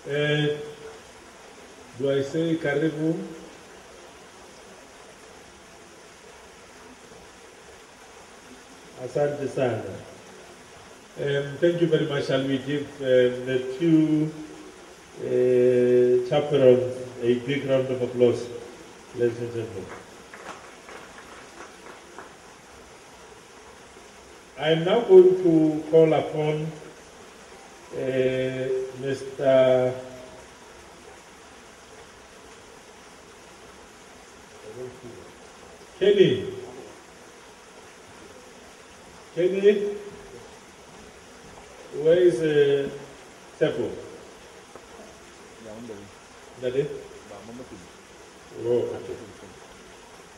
Do I say karibu? Asante sana. Thank you very much. Shall we give the two chaperones a big round of applause, ladies and gentlemen. I am now going to call upon Mr. Kenny. Kenny, where is Tepo? That it? Oh, okay.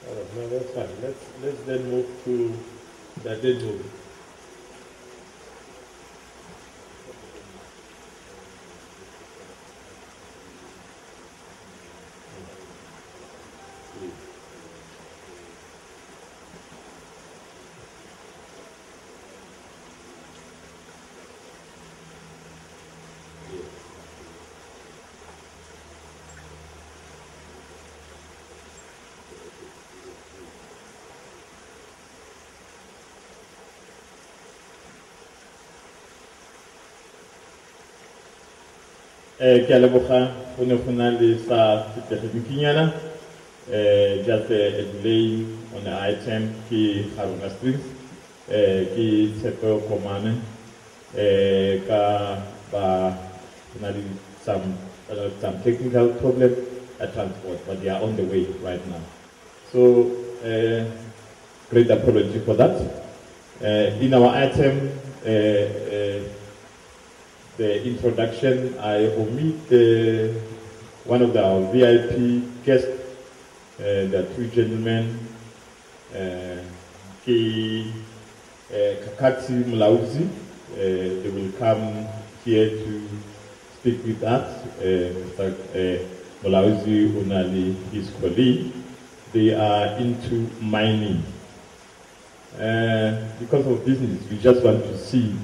All right, no, that's fine. Let's then move to the dead movie. Ke a leboga go ne go na le sa fetleginyana just a delay on the item ke Haruna Springs ke tshepo komane ka ba na le some technical problem at transport, but they are on the way right now. So great apology for that. In our item the introduction, I omit one of our VIP guests, the two gentlemen, Kakati Mulauzi. They will come here to speak with us. Mr. Mulauzi Unali, his colleague. They are into mining. Because of business, we just want to see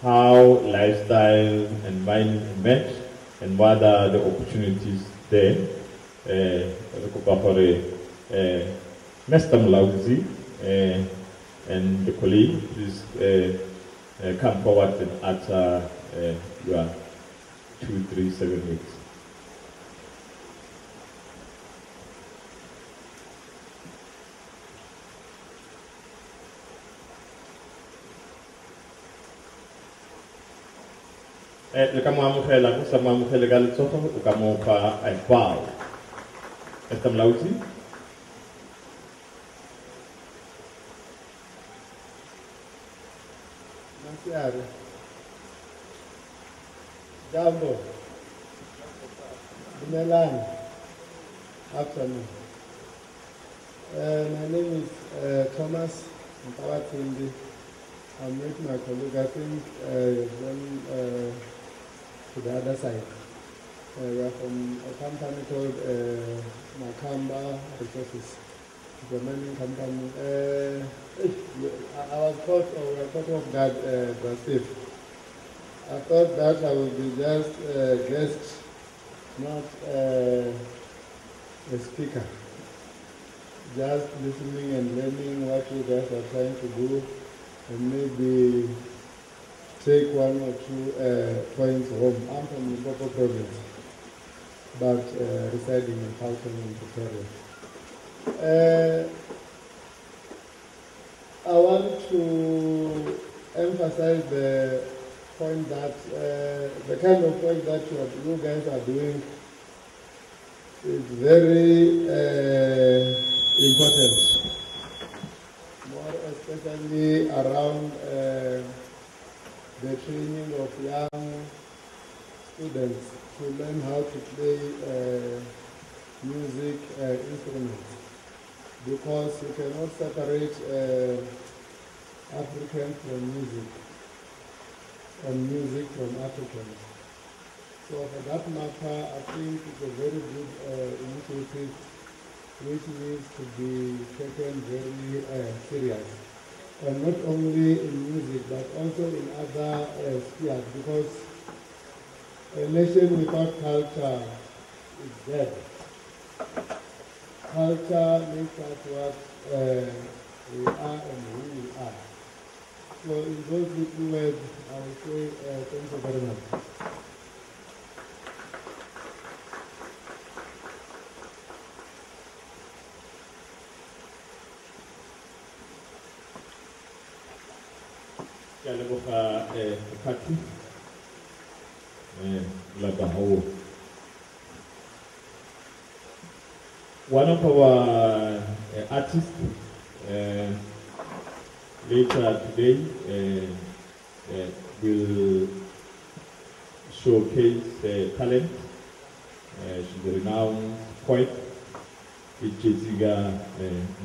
how lifestyle and mining match and what are the opportunities there. Mr. Mulauzi and the colleague, please come forward and answer your 237 weeks. Le kamo amogela go sa mamogele ka letsogo o ka mo fa a kwao. Mr. Mulauzi. Nasiare. Jambo. Dumelang. Afternoon. My name is Thomas Mpawatindi. I'm with my colleague. I think to the other side. We are from a company called Makamba Resources. It's a mining company. I was caught, or we were caught off guard, Steve. I thought that I would be just a guest, not a speaker. Just listening and learning what you guys are trying to do, and maybe take one or two points home. I'm from the Limpopo province, but residing in Gauteng in Pretoria. I want to emphasize the point that the kind of work that you guys are doing is very important, more especially around the training of young students to learn how to play music instruments, because you cannot separate African from music and music from Africans. So for that matter, I think it's a very good initiative which needs to be taken very serious. And not only in music, but also in other spheres, because A nation without culture is dead. Culture makes us what we are and who we are. So in those little words, I will say thank you very much. One of our artists later today will showcase talent. She's a renowned poet, Kgosi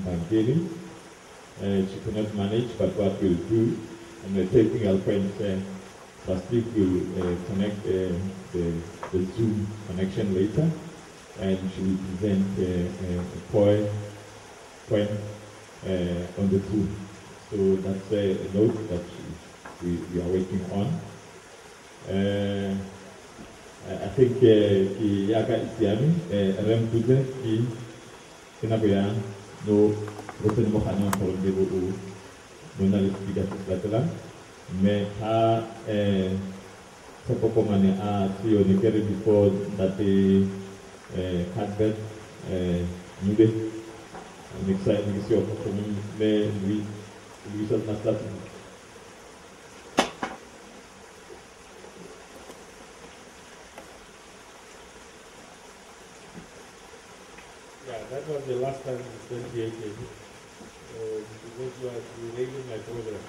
Mbangeni. She cannot manage, but what we'll do, and the technical point, Plastic will connect the Zoom connection later, and she will present a poem on the Zoom. So that's a note that we are working on. I think Yaka Isiami, Rem Tuze, Kinagoya, no Rotten Mohana for the journalist Latala, me ha Sapopomane a Trio Nikeri before that the Cadbet Nube, and exciting is your performance, we shall not start. Yeah, that was the last time in 2018. Because you are relating my program.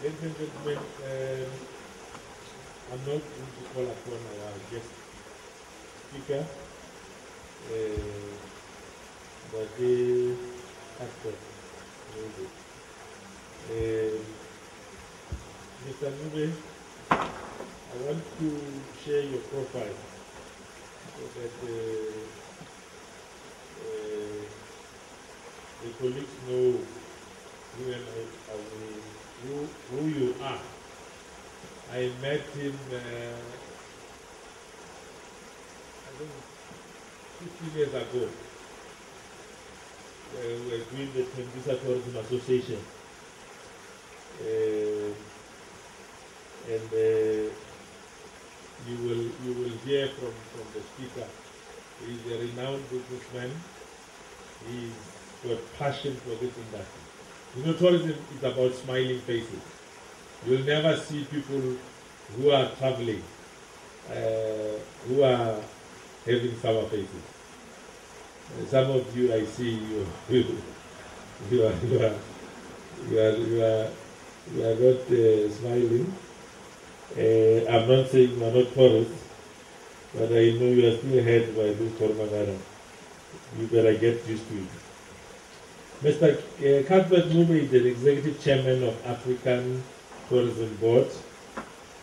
Ladies and gentlemen, I'm not going to call upon our guest speaker, but the actor. Mr. Nube, I want to share your profile so that the colleagues know who you are. I met him, I think 15 years ago. We were doing the Tembisa Tourism Association. And you will hear from the speaker. He is a renowned businessman. He's got passion for this industry. You know, tourism is about smiling faces. You'll never see people who are traveling, who are having sour faces. Some of you, I see you are not smiling. I'm not saying you are not tourists, but I know you are still hurt by this coronavirus. You better get used to it. Mr. Cuthbert Nube is the Executive Chairman of African Tourism Board.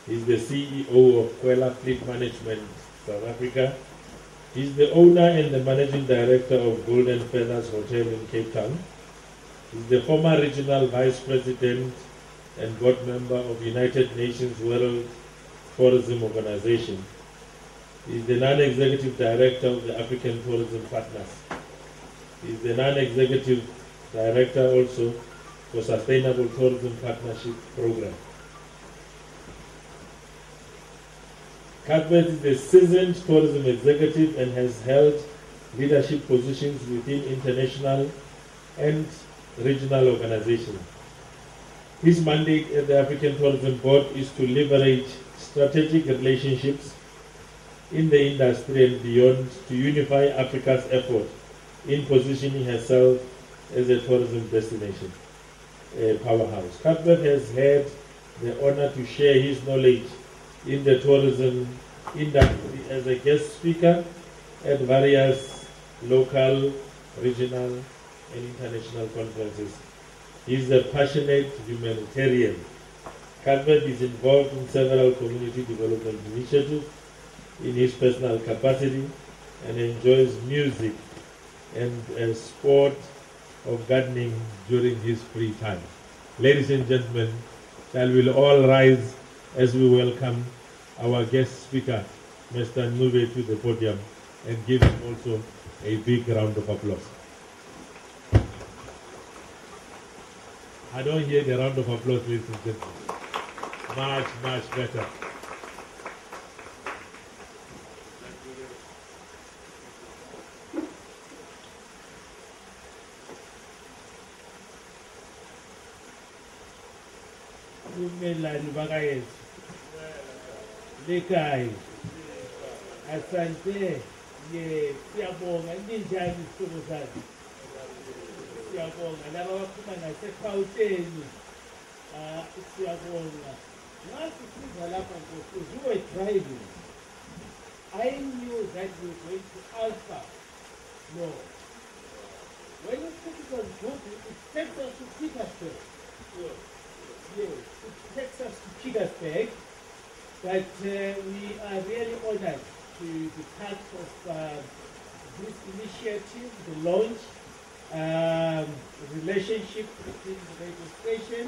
He's the CEO of Kwela Fleet Management South Africa. He's the owner and the Managing Director of Golden Feathers Hotel in Cape Town. He's the former Regional Vice President and Board Member of United Nations World Tourism Organization. He's the Non-Executive Director of the African Tourism Partners. He's the Non-Executive Director also for Sustainable Tourism Partnership Program. Cuthbert is a seasoned tourism executive and has held leadership positions within international and regional organizations. His mandate at the African Tourism Board is to leverage strategic relationships in the industry and beyond to unify Africa's effort in positioning herself as a tourism destination powerhouse. Cuthbert has had the honor to share his knowledge in the tourism industry as a guest speaker at various local, regional, and international conferences. He is a passionate humanitarian. Cuthbert is involved in several community development initiatives in his personal capacity and enjoys music and sport of gardening during his free time. Ladies and gentlemen, shall we all rise as we welcome our guest speaker, Mr. Nube to the podium and give him also a big round of applause. I don't hear the round of applause, ladies and gentlemen. Much, much better. Dumelani bakaethu lekhaya asante ye siyabonga ninjani isihlobo sami siyabonga laba baphuma ngaseGauteng siyabonga ngathi siza lapha Nkosi you were driving I knew that you were going to Alpha no when you put it on Google it takes us to Petersburg yes, it takes us to Petersburg, but we are really honored to be part of this initiative, the launch, relationship between the radio station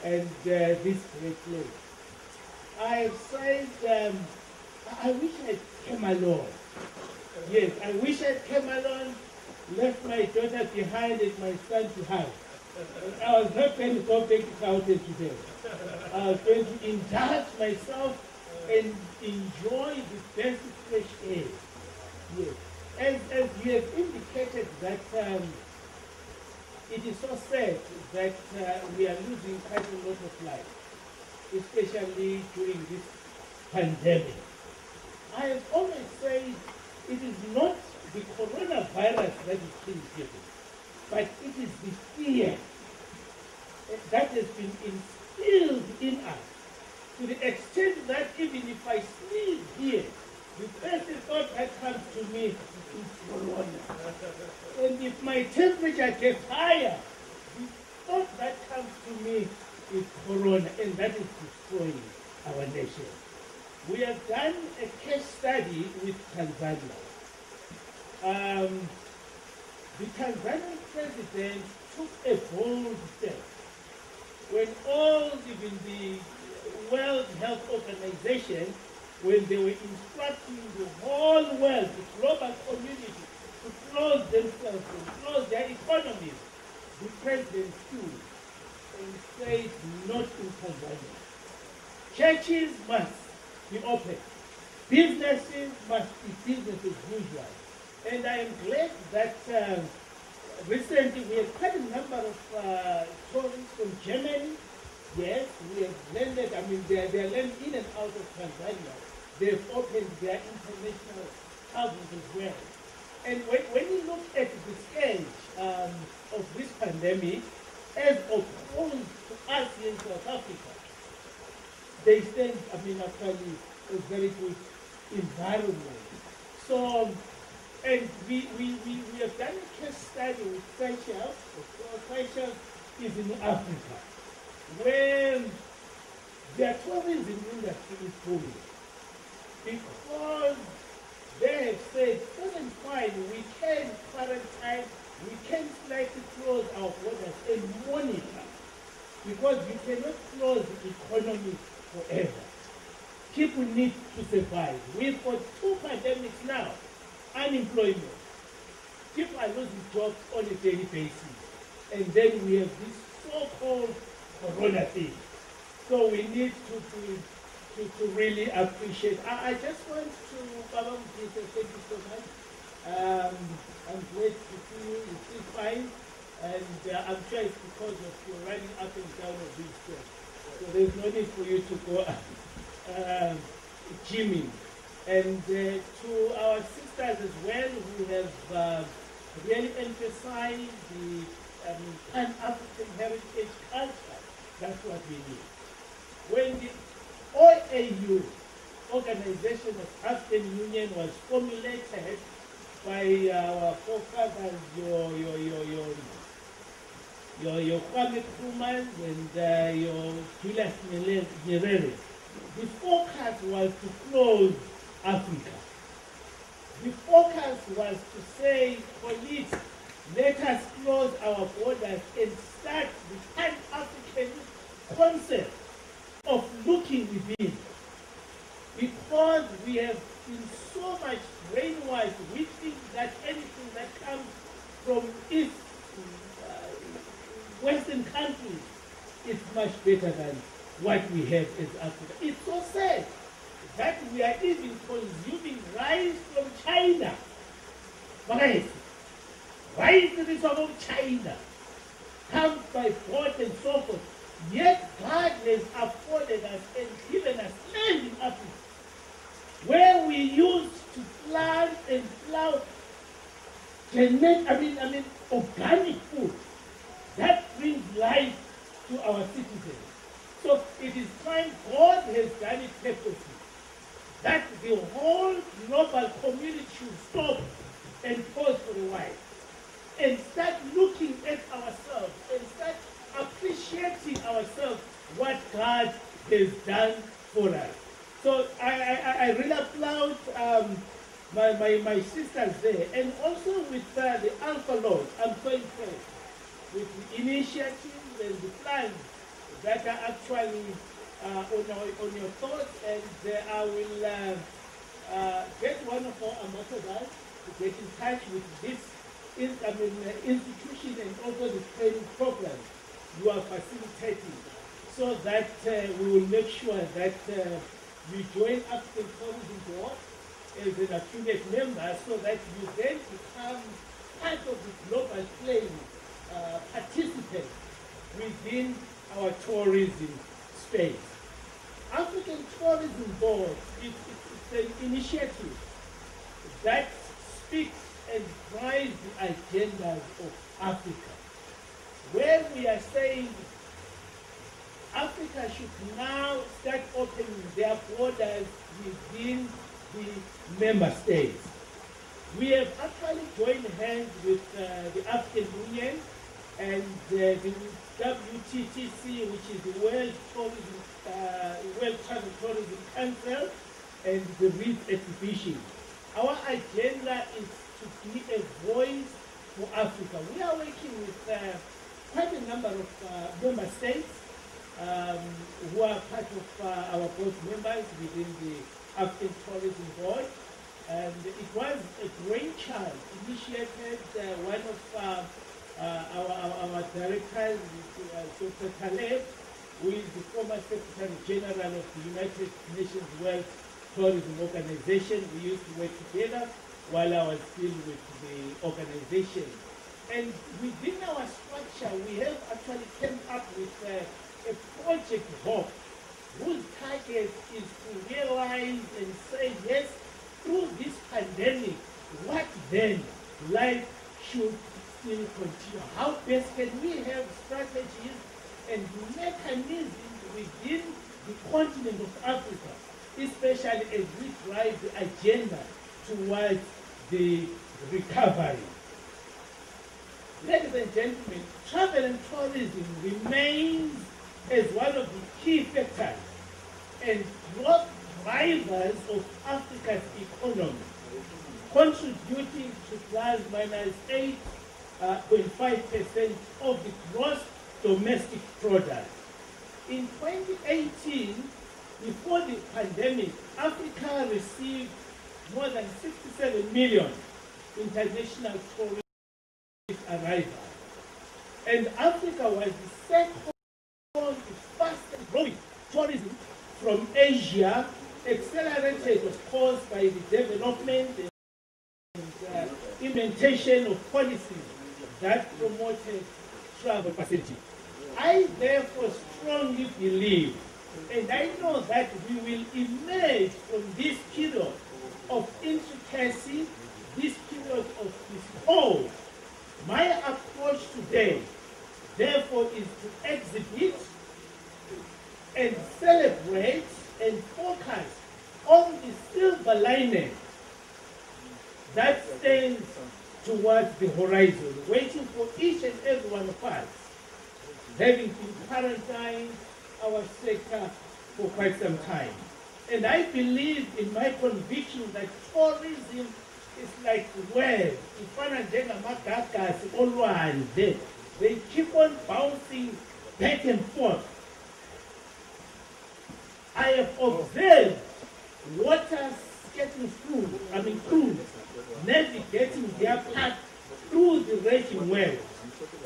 and this great place. I have said, I wish I came along. Yes, I wish I came along, left my daughter behind and my son to have. I was not going to go back to Gauteng today. I was going to indulge myself and enjoy the best fresh air. Yes. As you have indicated that it is so sad that we are losing quite a lot of life, especially during this pandemic. I have always said it is not the coronavirus that is killing people, but it is the fear that has been instilled in us to the extent that even if I sneeze here, the first thought that comes to me is corona. And if my temperature gets higher, the thought that comes to me is corona, and that is destroying our nation. We have done a case study with Tanzania. The Tanzanian president took a bold step when all, even the World Health Organization, when they were instructing the whole world, the global community, to close themselves and close their economies, the president stood and said, not in Tanzania. Churches must be open. Businesses must be business as usual. And I am glad that recently we have quite a number of tourists from Germany. Yes, we have landed, I mean, they are landing in and out of Tanzania. They've opened their international travels as well. And when you look at the stage of this pandemic, as opposed to us in South Africa, they stand, I mean, actually a very good environment. So, and we have done a case study with Seychelles. Seychelles is in Africa, where their tourism industry is booming. Because they have said, doesn't fine, we can quarantine, we can slightly close our borders and monitor. Because you cannot close the economy forever. People need to survive. We've got 2 pandemics now. Unemployment. People are losing jobs on a daily basis. And then we have this so-called corona thing. So we need to really appreciate. I just want to, Baba Mkisa, thank you so much. I'm glad to see you. You feel fine. And I'm sure it's because of you running up and down of these stairs. So there's no need for you to go gymming. And to our sisters as well who have really emphasized the Pan-African heritage culture, that's what we need. When the OAU, Organization of African Union, was formulated by our forefathers, your Kwame Nkrumah and your Julius Nyerere, the focus was to close Africa. The focus was to say, colleagues, let us close our borders and start the Pan-African concept of looking within. Because we have been so much brainwashed. We think that anything that comes from East, Western countries is much better than what we have as Africa. It's so sad that we are even consuming rice from China. Rice is from China, comes by boat and so forth. Yet God has afforded us and given us land in Africa, where we used to plant and plow organic food that brings life to our citizens. So it is time God has done it purposely, that the whole global community should stop and pause for a while and start looking at ourselves and start appreciating ourselves what God has done for us. So I really applaud my sisters there, and also with the Alpha Lord. I'm so impressed with the initiatives and the plans that are actually on your thoughts, and I will get one of our ambassadors to get in touch with this institution and also the training program you are facilitating, so that we will make sure that you join African Tourism Board as an affiliate member, so that you then become part of the global playing participant within our tourism space. African Tourism Board is an initiative that speaks and drives the agendas of Africa, where we are saying Africa should now start opening their borders within the member states. We have actually joined hands with the African Union and the WTTC, which is the World Travel Tourism Council, and the Reef Exhibition. Our agenda is to be a voice for Africa. We are working with quite a number of member states who are part of our board members within the African Tourism Board. And it was a brainchild initiated one of our directors, Dr. Taleb, who is the former Secretary General of the United Nations World Tourism Organization. We used to work together while I was still with the organization. And within our structure, we have actually come up with a project HOPE, whose target is to realize and say, yes, through this pandemic, what then life should still continue? How best can we have strategies and mechanisms within the continent of Africa, especially as we drive the agenda towards the recovery? Ladies and gentlemen, travel and tourism remains as one of the key factors and growth drivers of Africa's economy, contributing to plus minus 8.5% of the gross domestic product. In 2018, before the pandemic, Africa received more than 67 million international tourist arrivals. And Africa was the second fastest growing tourism from Asia, accelerated, of course, by the development and implementation of policies that promoted travel facility. I therefore strongly believe, and I know that we will emerge from this period of intricacy, this period of discord. My approach today, therefore, is to exhibit and celebrate and focus on the silver lining that stands towards the horizon, waiting for each and every one of us, having been quarantined our sector for quite some time. And I believe in my conviction that tourism is like waves. They keep on bouncing back and forth. I have observed waters getting through, crews navigating their path through the raging world.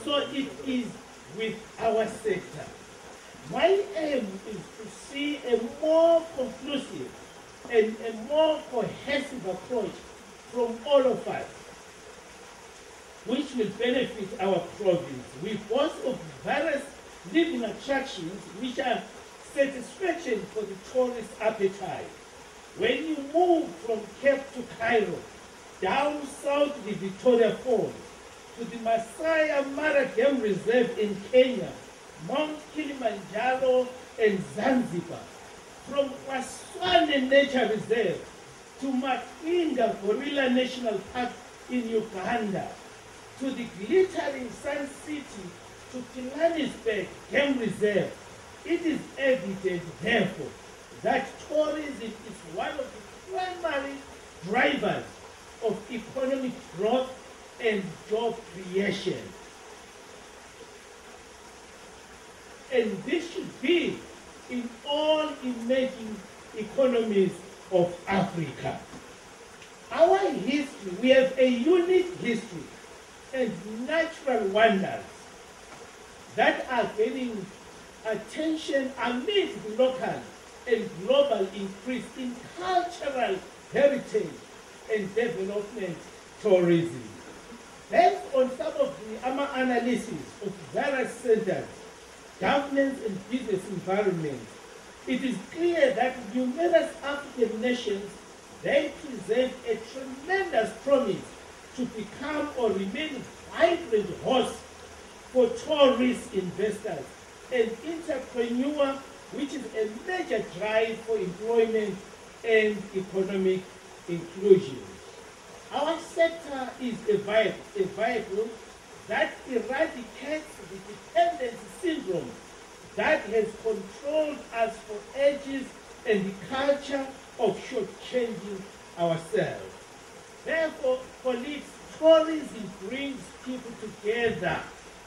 So it is with our sector. My aim is to see a more conclusive and a more cohesive approach from all of us, which will benefit our province. We boast of various living attractions which are satisfaction for the tourist appetite. When you move from Cape to Cairo, down south the Victoria Falls, to the Masai Mara Game Reserve in Kenya, Mount Kilimanjaro and Zanzibar, from Waswane Nature Reserve to Makinga Gorilla National Park in Uganda, to the glittering Sun City, to Johannesburg Game Reserve, it is evident, therefore, that tourism is one of the primary drivers of economic growth and job creation. And this should be in all emerging economies of Africa. Our history, we have a unique history and natural wonders that are getting attention amid the local and global increase in cultural heritage and development tourism. Based on some of our analysis of various centers, governance and business environments, it is clear that numerous African nations, they present a tremendous promise to become or remain vibrant hosts for tourist investors and entrepreneurs, which is a major drive for employment and economic inclusion. Our sector is a vehicle that eradicates the dependency syndrome that has controlled us for ages and the culture of shortchanging ourselves. Therefore, colleagues, tourism brings people together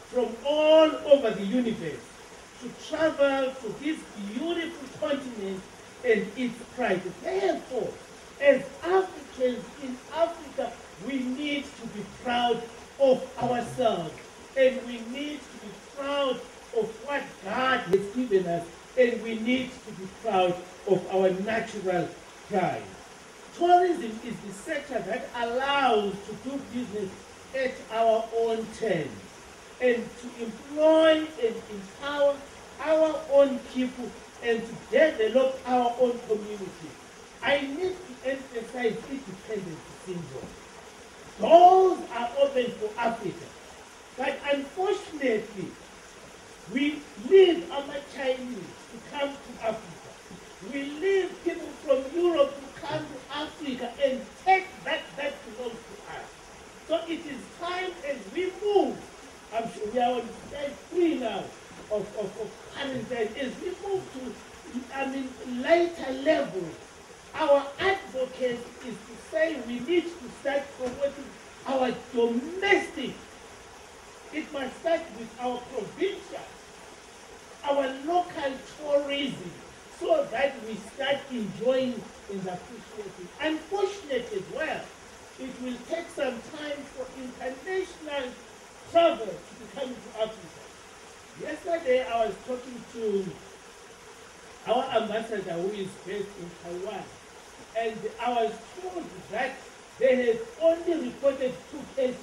from all over the universe to travel to this beautiful continent and its pride. Therefore, as Africans in Africa, we need to be proud of ourselves, and we need to be proud of what God has given us, and we need to be proud of our natural pride. Tourism is the sector that allows to do business at our own terms and to employ and empower our own people and to develop our own community. I need to emphasize independence syndrome. Doors are open for Africa, but unfortunately, we leave our Chinese to come to Africa. We leave people from Europe to come to Africa and take that belongs to us. So it is time as we move. I'm sure we are on stage 3 now of quarantine. As we move to, lighter levels, our advocacy is to say we need to start promoting our domestic. It must start with our provincial, our local tourism, so that we start enjoying and appreciating. Unfortunately as well, it will take some time for international travel to be coming to Africa. Yesterday I was talking to our ambassador who is based in Taiwan, and I was told that they have only reported 2 cases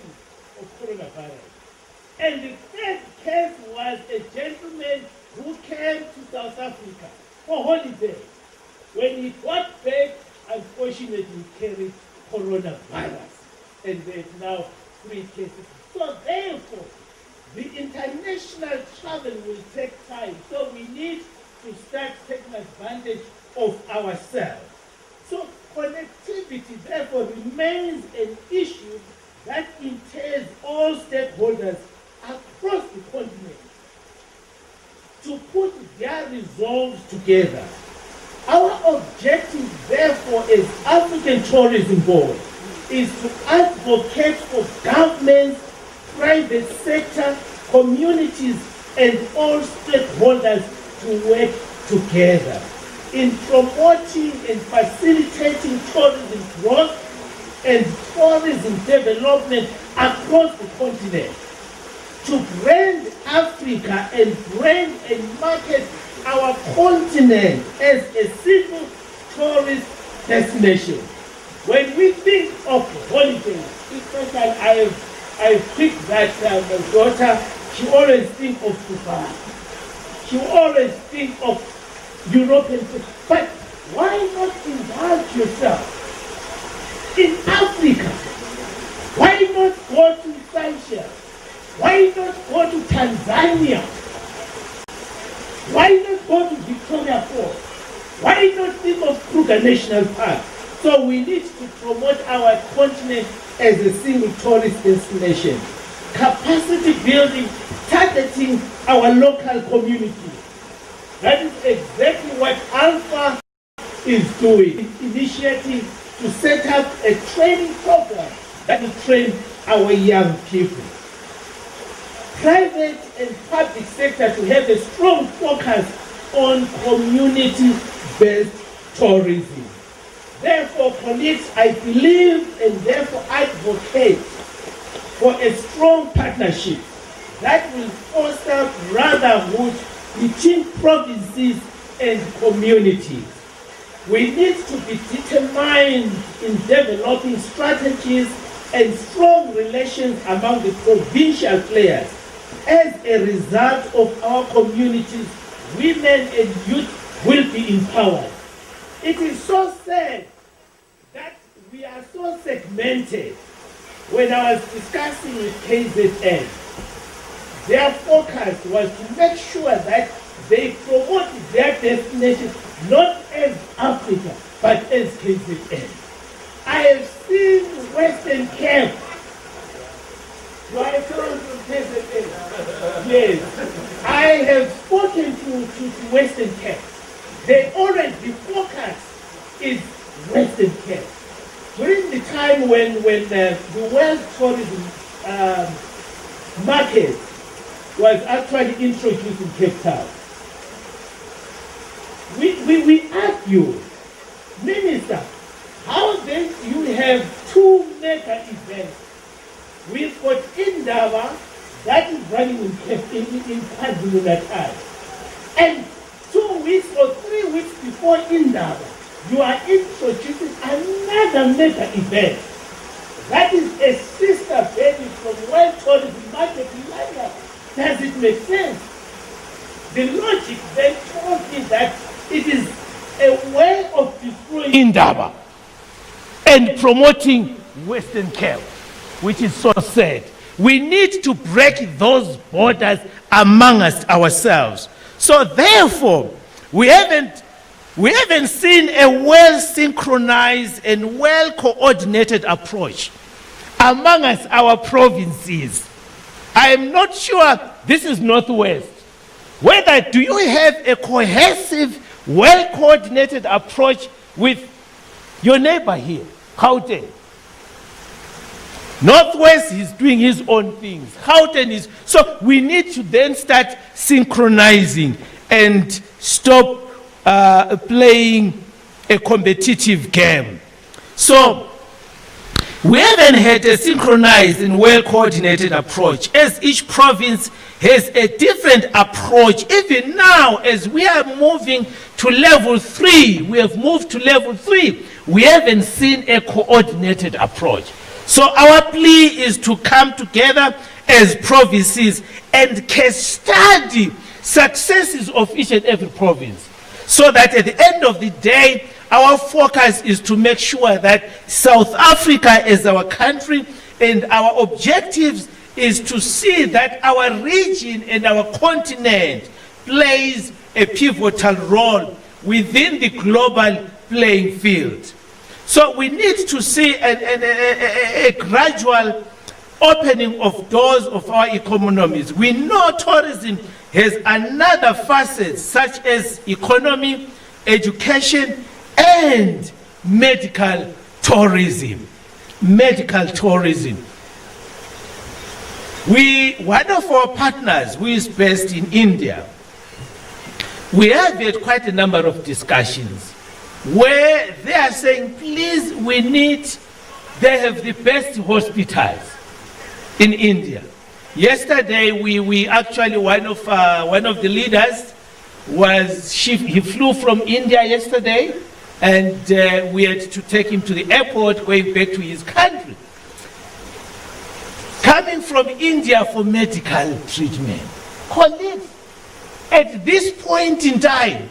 of coronavirus. And the third case was a gentleman who came to South Africa for holiday. When he got back, unfortunately carried coronavirus. And there's now 3 cases. So therefore, the international travel will take time. So we need to start taking advantage of ourselves. So connectivity therefore remains an issue that entails all stakeholders across the continent to put their resolves together. Our objective therefore as African Tourism Board is to advocate for governments, private sector, communities and all stakeholders to work together. in promoting and facilitating tourism growth and tourism development across the continent, to brand Africa and brand and market our continent as a single tourist destination. When we think of holidays, especially I picked that my daughter, she always think of Dubai. She always think of European food. But why not indulge yourself in Africa? Why not go to Seychelles? Why not go to Tanzania? Why not go to Victoria Falls? Why not think of Kruger National Park? So we need to promote our continent as a single tourist destination. Capacity building, targeting our local community. That is exactly what Alpha is doing. Initiative to set up a training program that will train our young people. Private and public sector to have a strong focus on community-based tourism. Therefore, colleagues, I believe and therefore advocate for a strong partnership that will foster brotherhood between provinces and communities. We need to be determined in developing strategies and strong relations among the provincial players. As a result of our communities, women and youth will be empowered. It is so sad that we are so segmented. When I was discussing with KZN, their focus was to make sure that they promote their destination not as Africa, but as KZN. I have seen Western Cape. Do I come from KZN? Yes. I have spoken to Western Cape. They already, the focus is Western Cape. During the time when the World Tourism Market was actually introduced in Cape Town, we argue, Minister, how then you have two mega events? We've got Indaba that is running in KwaZulu-Natal, and 2 weeks or 3 weeks before Indaba, you are introducing another mega event. That is a sister baby from World Tourism Market in London. Does it make sense? The logic then told me that it is a way of destroying Indaba and promoting Western Cape, which is so sad. We need to break those borders among us ourselves. So therefore, we haven't seen a well-synchronized and well-coordinated approach among us, our provinces. I am not sure, this is Northwest, whether do you have a cohesive, well-coordinated approach with your neighbor here, Gauteng? Northwest is doing his own things. Gauteng is, so we need to then start synchronizing and stop playing a competitive game. So we haven't had a synchronized and well-coordinated approach, as each province has a different approach. Even now, as we are moving to level 3, we have moved to level 3, we haven't seen a coordinated approach. So our plea is to come together as provinces and case study successes of each and every province, so that at the end of the day, our focus is to make sure that South Africa as our country, and our objectives is to see that our region and our continent plays a pivotal role within the global playing field. So we need to see a gradual opening of doors of our economies. We know tourism has another facet, such as economy, education, and medical tourism. Medical tourism. One of our partners, who is based in India, we have had quite a number of discussions where they are saying, please, they have the best hospitals in India. Yesterday, we actually, one of the leaders he flew from India yesterday, and we had to take him to the airport going back to his country. Coming from India for medical treatment. Colleagues, at this point in time,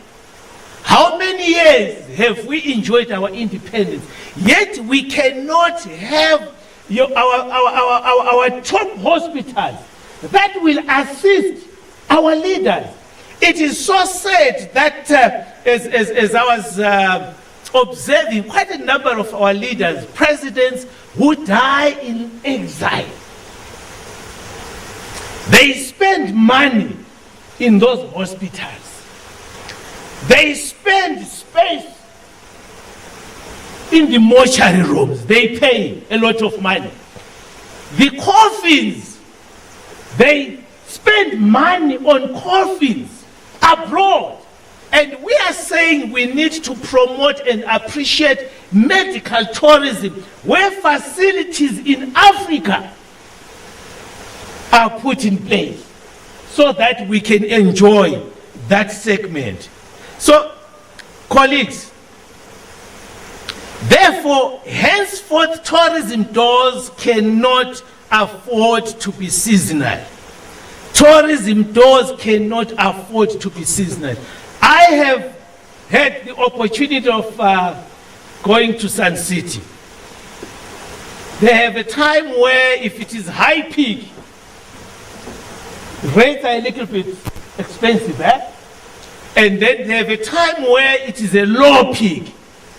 how many years have we enjoyed our independence? Yet we cannot have our top hospitals that will assist our leaders. It is so sad that as I was observing, quite a number of our leaders, presidents who die in exile, they spend money in those hospitals. They spend space in the mortuary rooms. They pay a lot of money. The coffins, they spend money on coffins abroad. And we are saying we need to promote and appreciate medical tourism where facilities in Africa are put in place so that we can enjoy that segment. So, colleagues, therefore, henceforth tourism doors cannot afford to be seasonal. Tourism doors cannot afford to be seasonal. I have had the opportunity of going to Sun City. They have a time where if it is high peak, rates are a little bit expensive, and then they have a time where it is a low peak.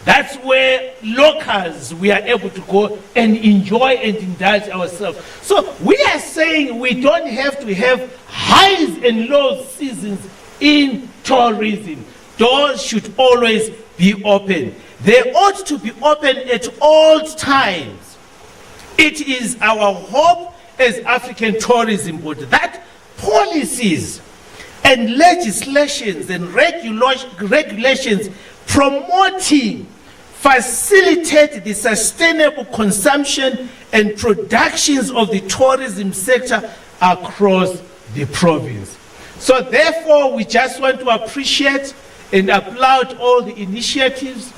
That's where locals, we are able to go and enjoy and indulge ourselves. So we are saying we don't have to have highs and low seasons in tourism. Doors should always be open. They ought to be open at all times. It is our hope as African Tourism Board that policies and legislations and regulations promoting, facilitate the sustainable consumption and productions of the tourism sector across the province. So therefore, we just want to appreciate and applaud all the initiatives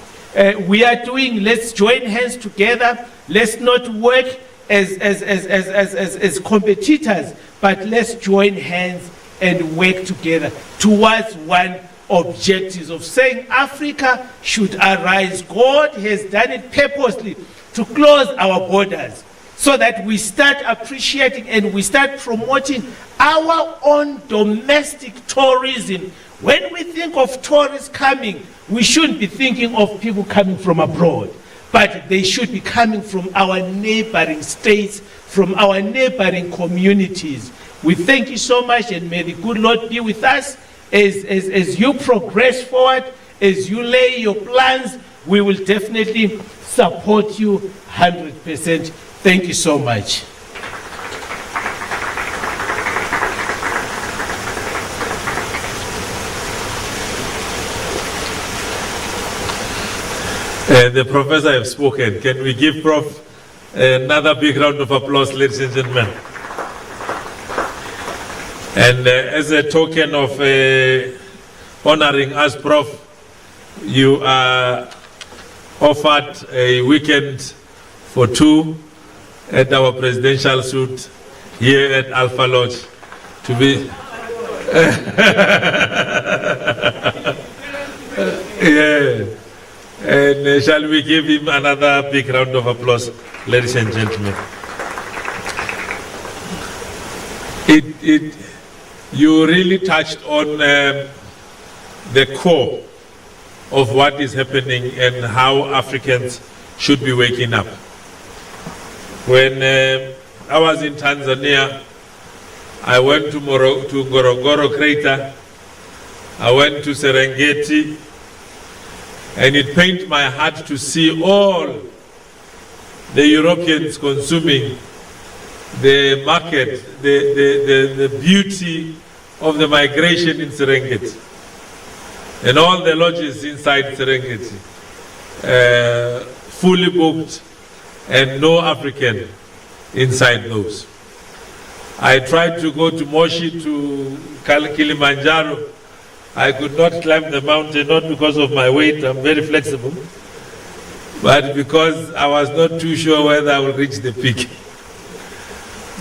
we are doing. Let's join hands together. Let's not work as competitors, but let's join hands and work together towards one objective of saying Africa should arise. God has done it purposely to close our borders so that we start appreciating and we start promoting our own domestic tourism. When we think of tourists coming, we shouldn't be thinking of people coming from abroad, but they should be coming from our neighboring states, from our neighboring communities. We thank you so much, and may the good Lord be with us as you progress forward, as you lay your plans. We will definitely support you 100%. Thank you so much. The professor has spoken. Can we give Prof another big round of applause, ladies and gentlemen? And as a token of honoring us, Prof, you are offered a weekend for two at our presidential suite here at Alpha Lodge to be. Yeah. And shall we give him another big round of applause, ladies and gentlemen? You really touched on the core of what is happening and how Africans should be waking up. When I was in Tanzania, I went to Ngorongoro Crater, I went to Serengeti, and it pained my heart to see all the Europeans consuming the market, the beauty of the migration in Serengeti. And all the lodges inside Serengeti, fully booked, and no African inside those. I tried to go to Moshi, to Kilimanjaro. I could not climb the mountain, not because of my weight, I'm very flexible, but because I was not too sure whether I will reach the peak.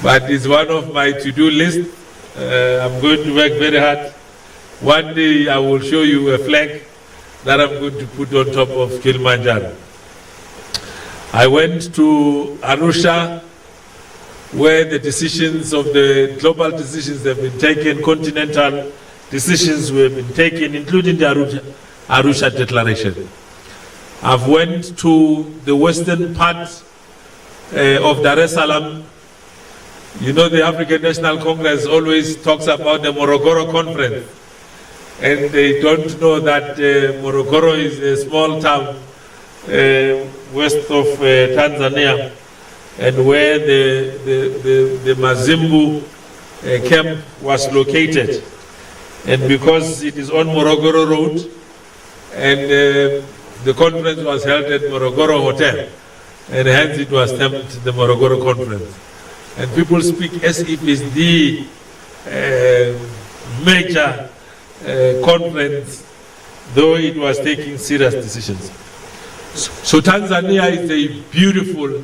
But it's one of my to-do lists. I'm going to work very hard. One day I will show you a flag that I'm going to put on top of Kilimanjaro. I went to Arusha, where the decisions of the global decisions have been taken, continental decisions have been taken, including the Arusha Declaration. I've went to the western part of Dar es Salaam. You know, the African National Congress always talks about the Morogoro Conference, and they don't know that Morogoro is a small town west of Tanzania, and where the Mazimbu camp was located. And because it is on Morogoro Road, and the conference was held at Morogoro Hotel, and hence it was termed the Morogoro Conference. And people speak as if it's the major conference, though it was taking serious decisions. So Tanzania is a beautiful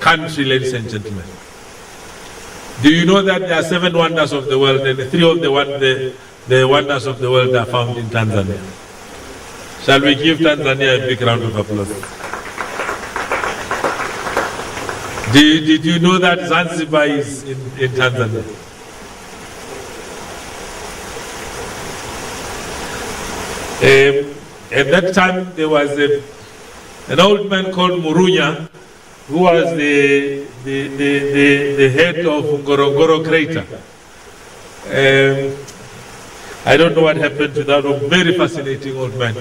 country, ladies and gentlemen. Do you know that there are 7 wonders of the world, and 3 of the wonders of the world are found in Tanzania? Shall we give Tanzania a big round of applause? Did you know that Zanzibar is in Tanzania? At that time, there was an old man called Murunya, who was the head of Ngorongoro crater. I don't know what happened to that very fascinating old man,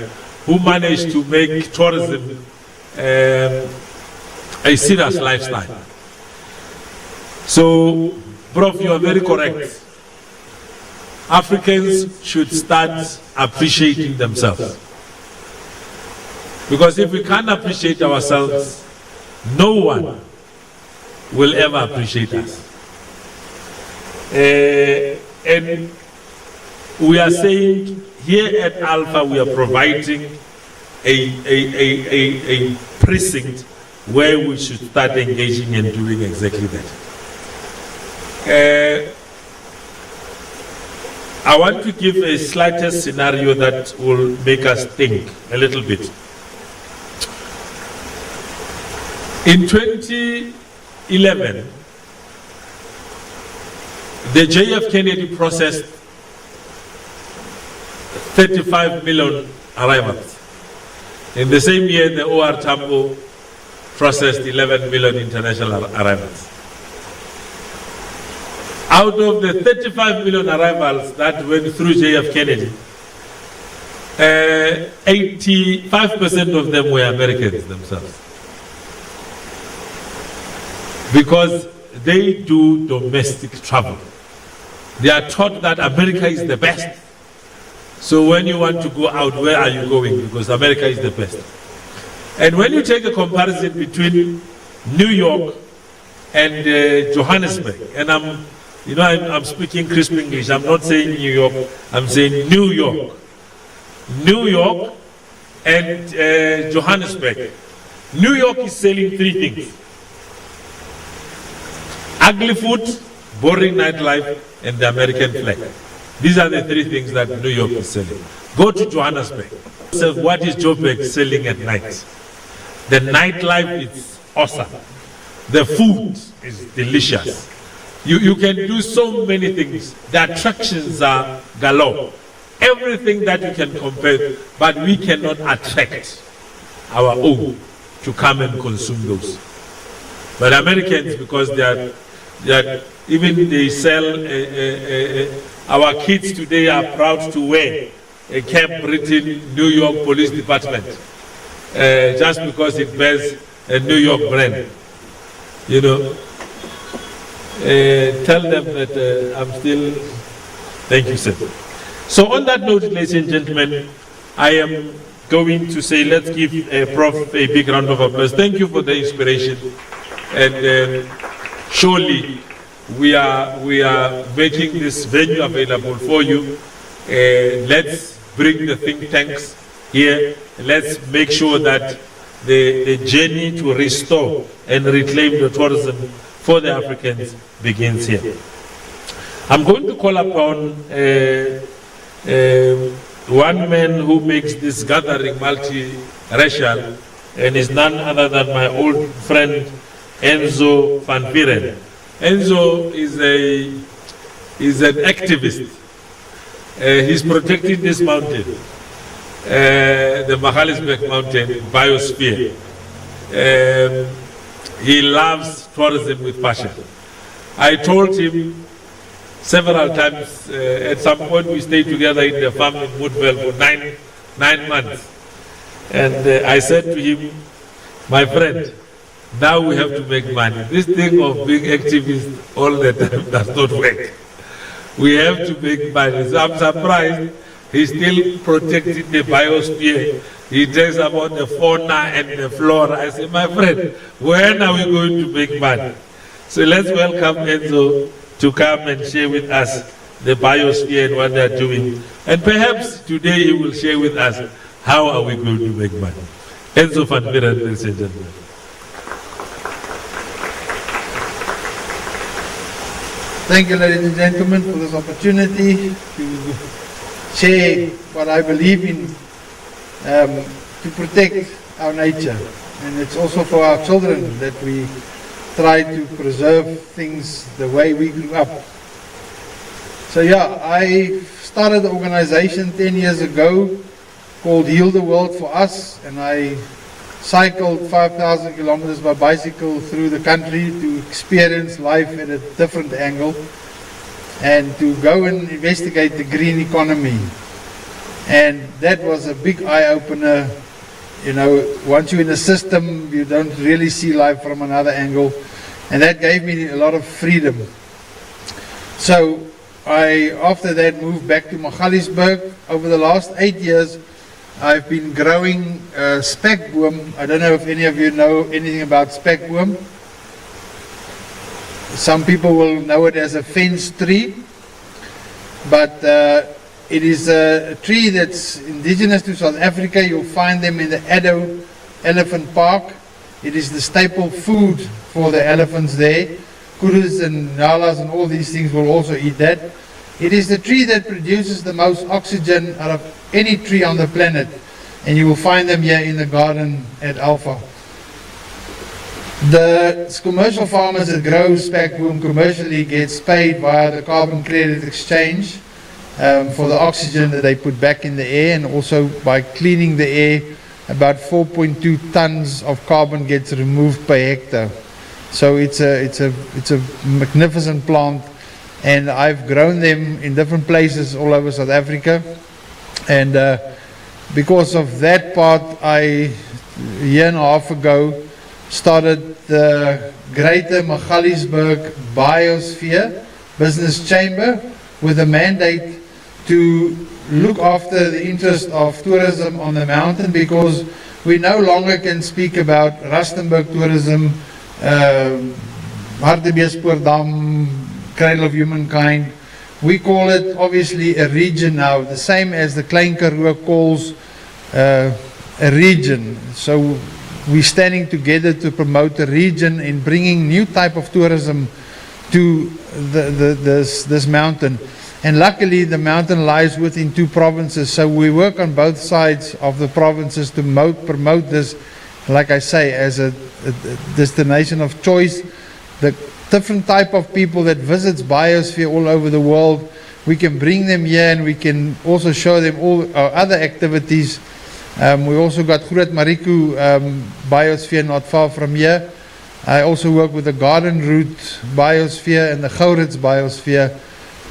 who managed to make tourism a serious lifestyle. So, Prof, you are very correct. Africans should start appreciating themselves. Because if we can't appreciate ourselves, no one will ever appreciate us. And we are saying here at Alpha, we are providing a precinct where we should start engaging and doing exactly that. I want to give a slightest scenario that will make us think a little bit. In 2011, the JF Kennedy processed 35 million arrivals. In the same year, the OR Tambo processed 11 million international arrivals. Out of the 35 million arrivals that went through JF Kennedy, 85% of them were Americans themselves. Because they do domestic travel. They are taught that America is the best. So when you want to go out, where are you going? Because America is the best. And when you take a comparison between New York and Johannesburg, and I'm speaking crisp English, I'm not saying New York, I'm saying New York. New York and Johannesburg. New York is selling 3 things. Ugly food, boring nightlife, and the American flag. These are the 3 things that New York is selling. Go to Johannesburg. So what is Joburg selling at night? The nightlife is awesome. The food is delicious. You can do so many things. The attractions are galore. Everything that you can compare, but we cannot attract our own to come and consume those. But Americans, because they are even they sell, our kids today are proud to wear a cap written New York Police Department, just because it bears a New York brand. You know, tell them that I'm still, thank you, sir. So on that note, ladies and gentlemen, I am going to say, let's give Prof a big round of applause. Thank you for the inspiration. And surely we are making this venue available for you. Let's bring the think tanks here. Let's make sure that the journey to restore and reclaim the tourism for the Africans begins here. I'm going to call upon one man who makes this gathering multi-racial, and is none other than my old friend Enzo van Vieren. Enzo is an activist. He's protecting this mountain, the Magaliesberg Mountain biosphere. He loves tourism with passion. I told him several times, at some point we stayed together in the farm in Woodville for nine months. And I said to him, my friend, now we have to make money. This thing of being activist all the time does not work. We have to make money. So I'm surprised he's still protecting the biosphere. He talks about the fauna and the flora. I say, my friend, when are we going to make money? So let's welcome Enzo to come and share with us the biosphere and what they're doing. And perhaps today he will share with us how are we going to make money. Enzo van Vieren, ladies and gentlemen. Thank you, ladies and gentlemen, for this opportunity to share what I believe in, to protect our nature. And it's also for our children that we try to preserve things the way we grew up. So yeah, I started the organization 10 years ago called Heal the World for Us, and I cycled 5,000 kilometers by bicycle through the country to experience life at a different angle and to go and investigate the green economy. And that was a big eye-opener. You know, once you're in a system, you don't really see life from another angle. And that gave me a lot of freedom. So I, after that, moved back to Magaliesberg. Over the last 8 years, I've been growing spekboom. I don't know if any of you know anything about spekboom. Some people will know it as a fence tree. But it is a tree that's indigenous to South Africa. You'll find them in the Addo Elephant Park. It is the staple food for the elephants there. Kurus and nalas and all these things will also eat that. It is the tree that produces the most oxygen out of any tree on the planet. And you will find them here in the garden at Alpha. The commercial farmers that grow spekboom commercially gets paid via the carbon credit exchange for the oxygen that they put back in the air, and also by cleaning the air, about 4.2 tons of carbon gets removed per hectare. So it's a magnificent plant, and I've grown them in different places all over South Africa. And because of that part, a year and a half ago started the Greater Magaliesberg Biosphere Business Chamber with a mandate to look after the interest of tourism on the mountain, because we no longer can speak about Rustenburg tourism, Hartbeespoortdam, Cradle of Humankind. We call it obviously a region now, the same as the Klein Karoo calls a region. So we're standing together to promote a region in bringing new type of tourism to this mountain. And luckily the mountain lies within 2 provinces, so we work on both sides of the provinces to promote this, like I say, as a destination of choice. The different type of people that visits biosphere all over the world, we can bring them here, and we can also show them all our other activities. We also got Groot Mariku biosphere not far from here. I also work with the Garden Route biosphere and the Gouritz biosphere.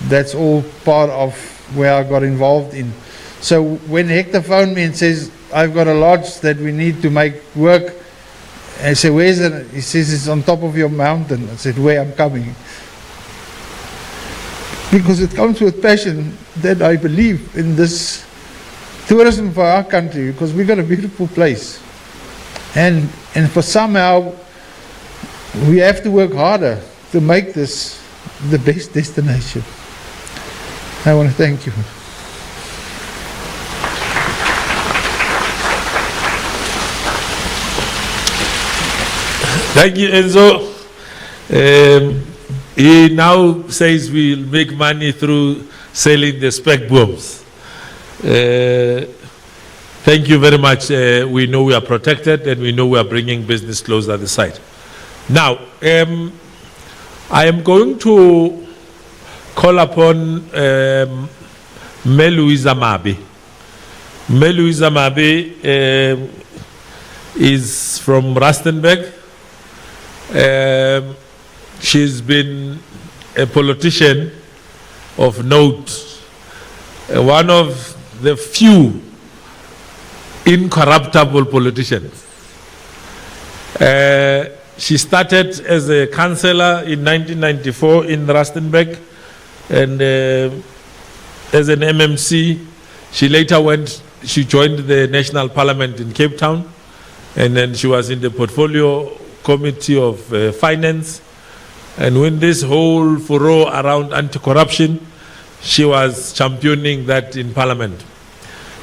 That's all part of where I got involved in. So when Hector phoned me and says, I've got a lodge that we need to make work, I said, where's it? He says, it's on top of your mountain. I said, where? I'm coming. because it comes with passion that I believe in this tourism for our country, because we've got a beautiful place. And for somehow, we have to work harder to make this the best destination. I want to thank you. Thank you, Enzo. He now says we'll make money through selling the spec bombs. Thank you very much. We know we are protected and we know we are bringing business closer to the site. Now, I am going to call upon Louisa Mabe. Louisa Mabe is from Rustenburg. She's been a politician of note, one of the few incorruptible politicians. She started as a councillor in 1994 in Rustenburg, and as an MMC. She later she joined the National Parliament in Cape Town, and then she was in the Portfolio Committee of Finance. And when this whole furore around anti-corruption, she was championing that in Parliament.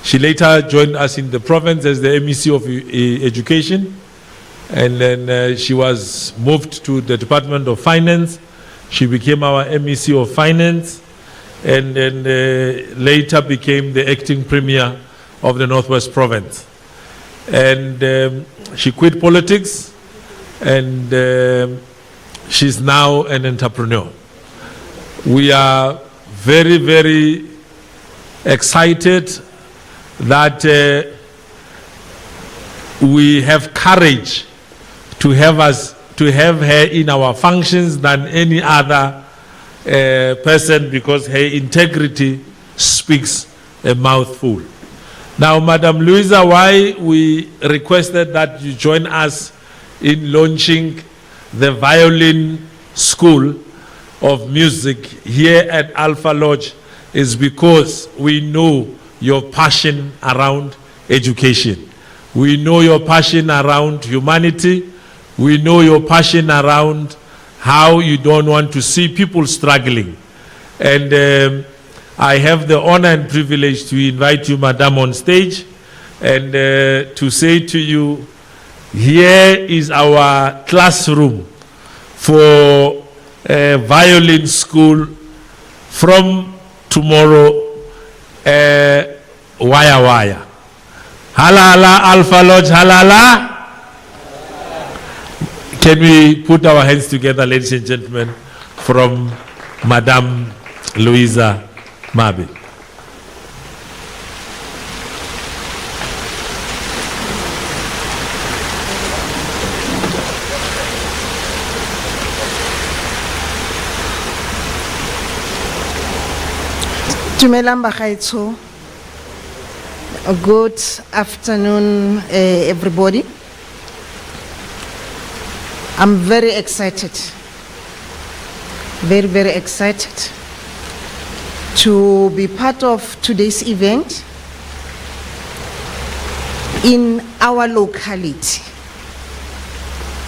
She later joined us in the province as the MEC of Education, and then she was moved to the Department of Finance. She became our MEC of Finance, and then later became the acting Premier of the Northwest Province. And she quit politics, and she's now an entrepreneur. We are very, very excited that we have courage to have her in our functions than any other person, because her integrity speaks a mouthful. Now, Madam Louisa, why we requested that you join us in launching the violin school of music here at Alpha Lodge is because we know your passion around education. We know your passion around humanity. We know your passion around how you don't want to see people struggling. And I have the honor and privilege to invite you, Madam, on stage and to say to you, here is our classroom for a violin school from tomorrow, wire. Halala, Alpha Lodge, halala. Can we put our hands together, ladies and gentlemen, from Madam Louisa Mabe. Good afternoon, everybody. I'm very excited, very, very excited to be part of today's event in our locality,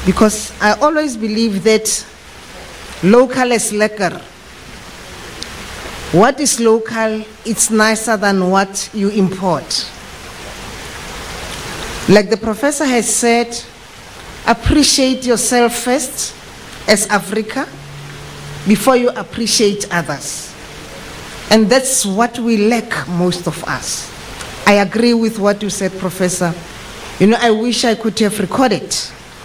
because I always believe that local is lekker. What is local, it's nicer than what you import. Like the professor has said, appreciate yourself first as Africa before you appreciate others. And that's what we lack, most of us. I agree with what you said, Professor. You know, I wish I could have recorded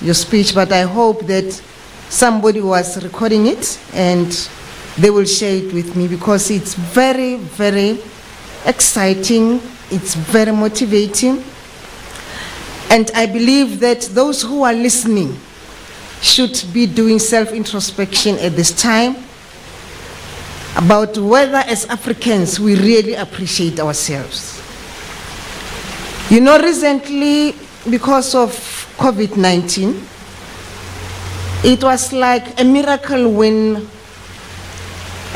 your speech, but I hope that somebody was recording it and they will share it with me, because it's very, very exciting. It's very motivating. And I believe that those who are listening should be doing self-introspection at this time about whether as Africans we really appreciate ourselves. You know, recently, because of COVID-19, it was like a miracle when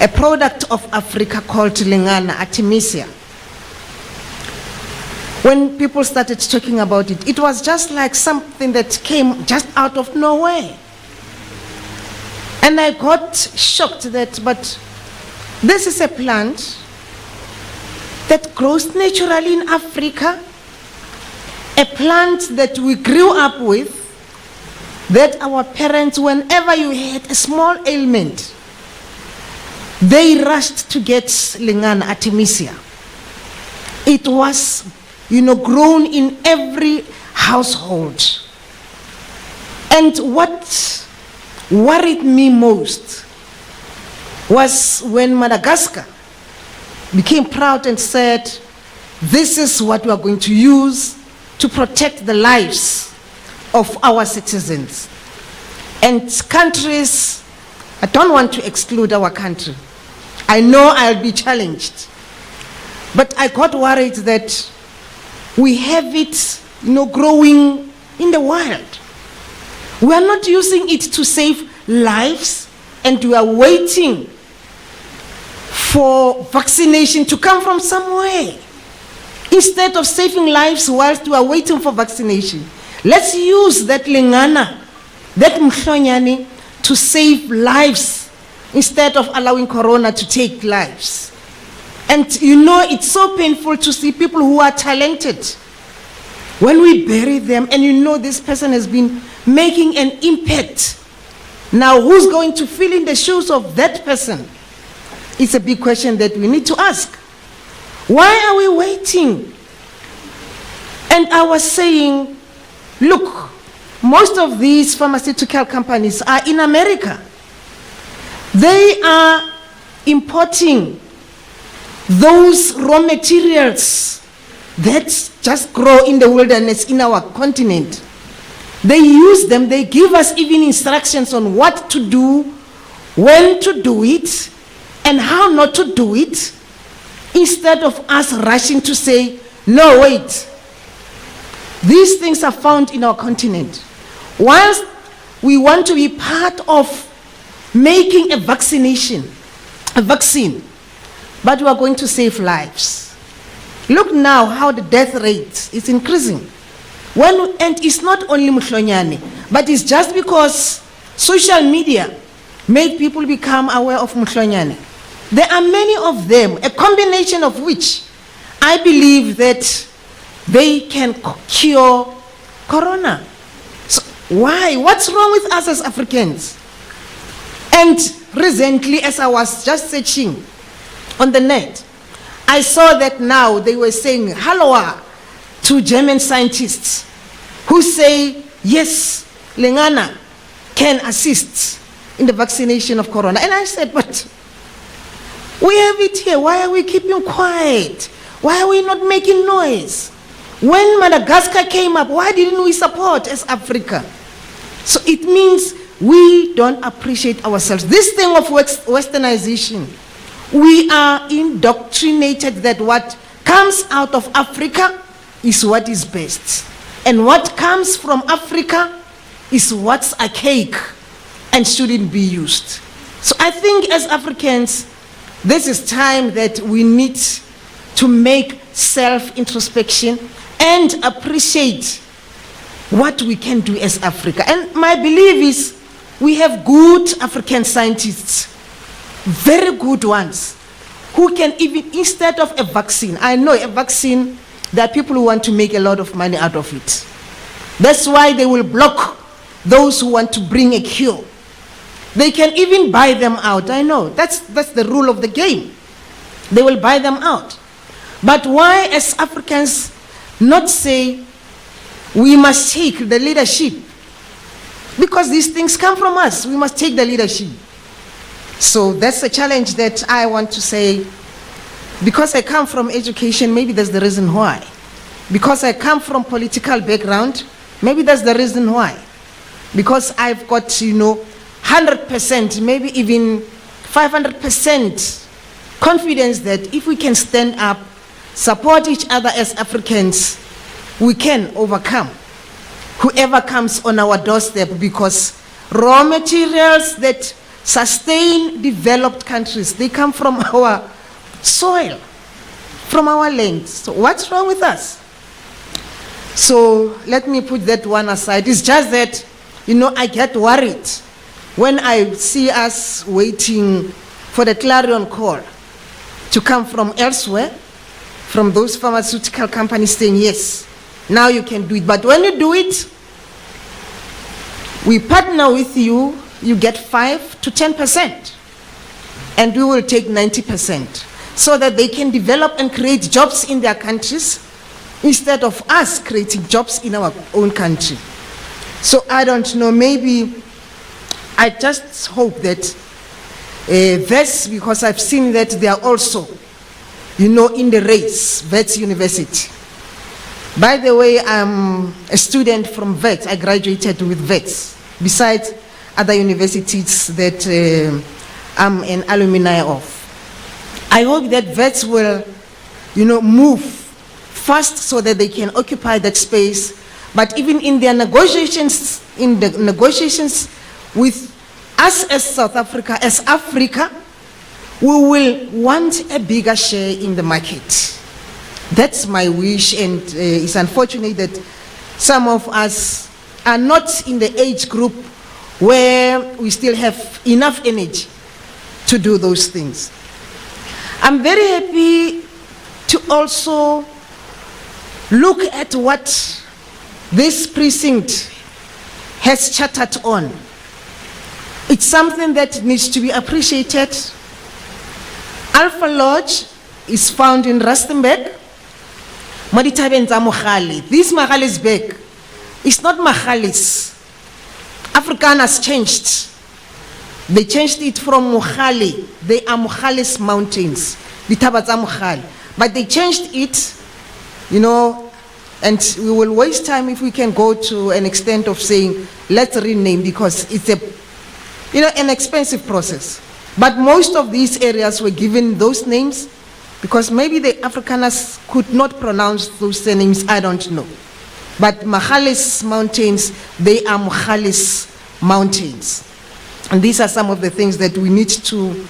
a product of Africa called Lingana Artemisia. When people started talking about it, it was just like something that came just out of nowhere. And I got shocked that, but this is a plant that grows naturally in Africa, a plant that we grew up with, that our parents, whenever you had a small ailment, they rushed to get Lingana Artemisia. It was, grown in every household. And what worried me most was when Madagascar became proud and said, this is what we are going to use to protect the lives of our citizens. And countries, I don't want to exclude our country. I know I'll be challenged. But I got worried that we have it, growing in the wild. We are not using it to save lives, and we are waiting for vaccination to come from somewhere. Instead of saving lives whilst we are waiting for vaccination, let's use that Lingana, that Mhlonyane, to save lives instead of allowing Corona to take lives. And it's so painful to see people who are talented. When we bury them and this person has been making an impact, now who's going to fill in the shoes of that person? It's a big question that we need to ask. Why are we waiting? And I was saying, look, most of these pharmaceutical companies are in America. They are importing those raw materials that just grow in the wilderness in our continent. They use them, they give us even instructions on what to do, when to do it, and how not to do it, instead of us rushing to say, no, wait. These things are found in our continent. Whilst we want to be part of making a vaccine, but we are going to save lives. Look now how the death rate is increasing. And it's not only Mhlonyane, but it's just because social media made people become aware of Mhlonyane. There are many of them, a combination of which I believe that they can cure Corona. So why? What's wrong with us as Africans? And recently, as I was just searching on the net, I saw that now they were saying hello to German scientists who say, yes, Lingana can assist in the vaccination of Corona. And I said, but we have it here. Why are we keeping quiet? Why are we not making noise? When Madagascar came up, why didn't we support as Africa? So it means we don't appreciate ourselves. This thing of westernization, we are indoctrinated that what comes out of Africa is what is best. And what comes from Africa is what's archaic and shouldn't be used. So I think as Africans, this is time that we need to make self-introspection and appreciate what we can do as Africa. And my belief is we have good African scientists, very good ones, who can even, instead of a vaccine, I know a vaccine, there are people who want to make a lot of money out of it. That's why they will block those who want to bring a cure. They can even buy them out. I know, that's the rule of the game. They will buy them out. But why, as Africans, not say we must take the leadership? Because these things come from us. We must take the leadership. So that's a challenge that I want to say. Because I come from education, maybe that's the reason why. Because I come from political background, maybe that's the reason why. Because I've got, 100%, maybe even 500% confidence that if we can stand up, support each other as Africans, we can overcome whoever comes on our doorstep, because raw materials that sustain developed countries, they come from our soil, from our land. So what's wrong with us? So let me put that one aside. It's just that, I get worried when I see us waiting for the clarion call to come from elsewhere, from those pharmaceutical companies saying, yes, now you can do it. But when you do it, we partner with you, you get 5 to 10%. And we will take 90%. So that they can develop and create jobs in their countries instead of us creating jobs in our own country. So I don't know, maybe I just hope that VETS, because I've seen that they are also, in the race, VETS University. By the way, I'm a student from VETS. I graduated with VETS, besides other universities that I'm an alumni of. I hope that VETS will, move fast so that they can occupy that space. But even in their negotiations, with us as South Africa, as Africa, we will want a bigger share in the market. That's my wish, and it's unfortunate that some of us are not in the age group where we still have enough energy to do those things. I'm very happy to also look at what this precinct has chartered on. It's something that needs to be appreciated. Alpha Lodge is found in Rustenburg. This Magalisburg is not Magalis. Afrikaans has changed. They changed it from Mukhali. They are Mukhalis Mountains. But they changed it, and we will waste time if we can go to an extent of saying, let's rename, because it's an expensive process. But most of these areas were given those names because maybe the Afrikaners could not pronounce those names, I don't know. But Mukhalis Mountains, they are Mukhalis Mountains. And these are some of the things that we need to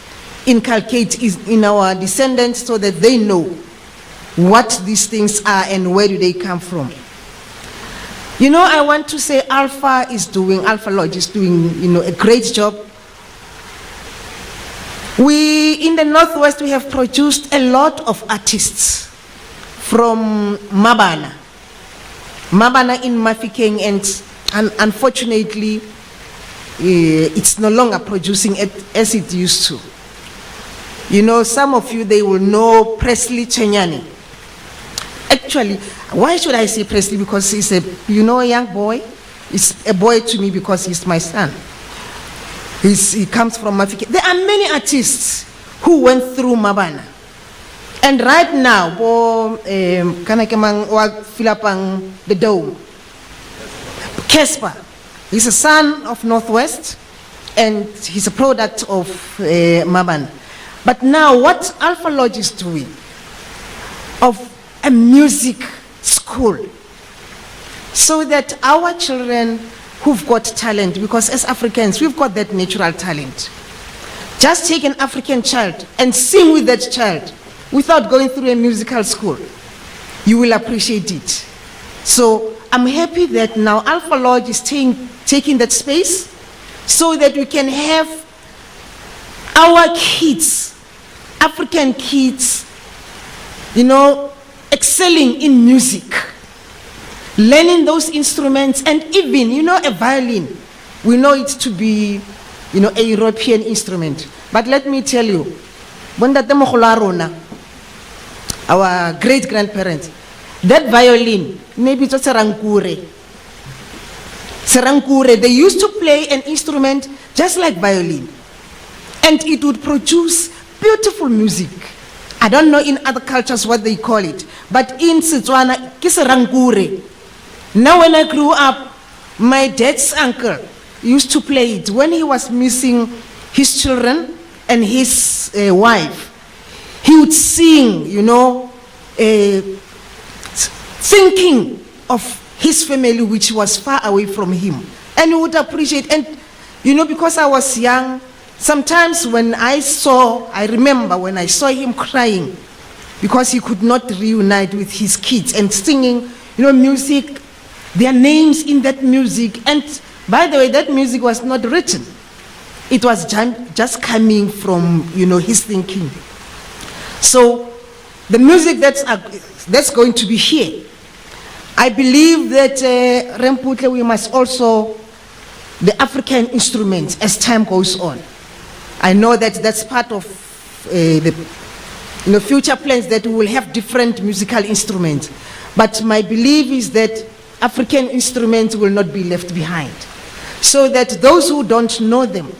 inculcate in our descendants so that they know what these things are and where do they come from. I want to say Alpha Lodge is doing, a great job. In the Northwest, we have produced a lot of artists from Mabana in Mafikeng, and unfortunately, it's no longer producing it as it used to. Some of you, they will know Presley Chenyani. Actually, why should I say Presley? Because he's a young boy. He's a boy to me because he's my son. He comes from Africa. There are many artists who went through Mabana. And right now, the Dome, Casper, he's a son of Northwest, and he's a product of Mabana. But now what Alpha Lodge is doing, of a music school, so that our children who've got talent, because as Africans, we've got that natural talent. Just take an African child and sing with that child without going through a musical school. You will appreciate it. So I'm happy that now Alpha Lodge is taking that space so that we can have our kids, African kids, excelling in music, learning those instruments, and even, a violin. We know it to be, a European instrument. But let me tell you, our great-grandparents, that violin, maybe it's a serankure. Serankure, they used to play an instrument just like violin. And it would produce beautiful music. I don't know in other cultures what they call it, but in Setswana, kiserankure. Now when I grew up, my dad's uncle used to play it when he was missing his children and his wife. He would sing, thinking of his family which was far away from him. And he would appreciate, and because I was young, sometimes when I remember when I saw him crying because he could not reunite with his kids and singing, music, their names in that music. And by the way, that music was not written. It was just coming from, his thinking. So the music that's going to be here, I believe that Remputle, we must also, the African instruments as time goes on. I know that that's part of the future plans, that we will have different musical instruments. But my belief is that African instruments will not be left behind. So that those who don't know them,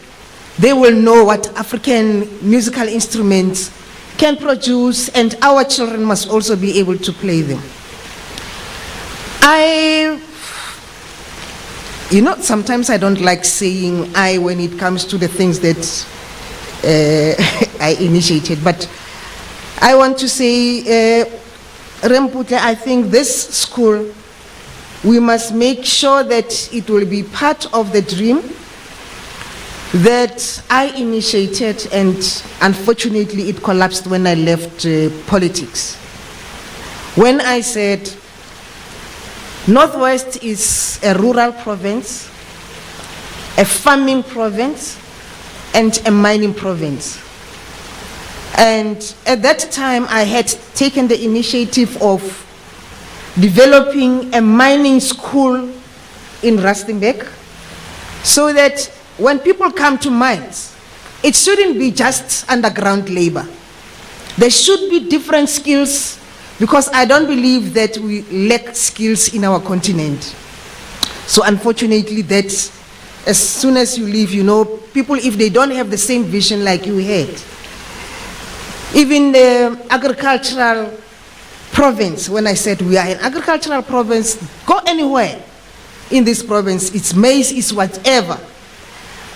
they will know what African musical instruments can produce, and our children must also be able to play them. Sometimes I don't like saying I when it comes to the things that I initiated, but I want to say, Remputle, I think this school, we must make sure that it will be part of the dream that I initiated, and unfortunately it collapsed when I left politics. When I said Northwest is a rural province, a farming province, and a mining province. And at that time, I had taken the initiative of developing a mining school in Rustenburg, so that when people come to mines, it shouldn't be just underground labor. There should be different skills, because I don't believe that we lack skills in our continent. So unfortunately, that as soon as you leave, people, if they don't have the same vision like you had, even the agricultural province, when I said we are an agricultural province, go anywhere in this province, it's maize, it's whatever.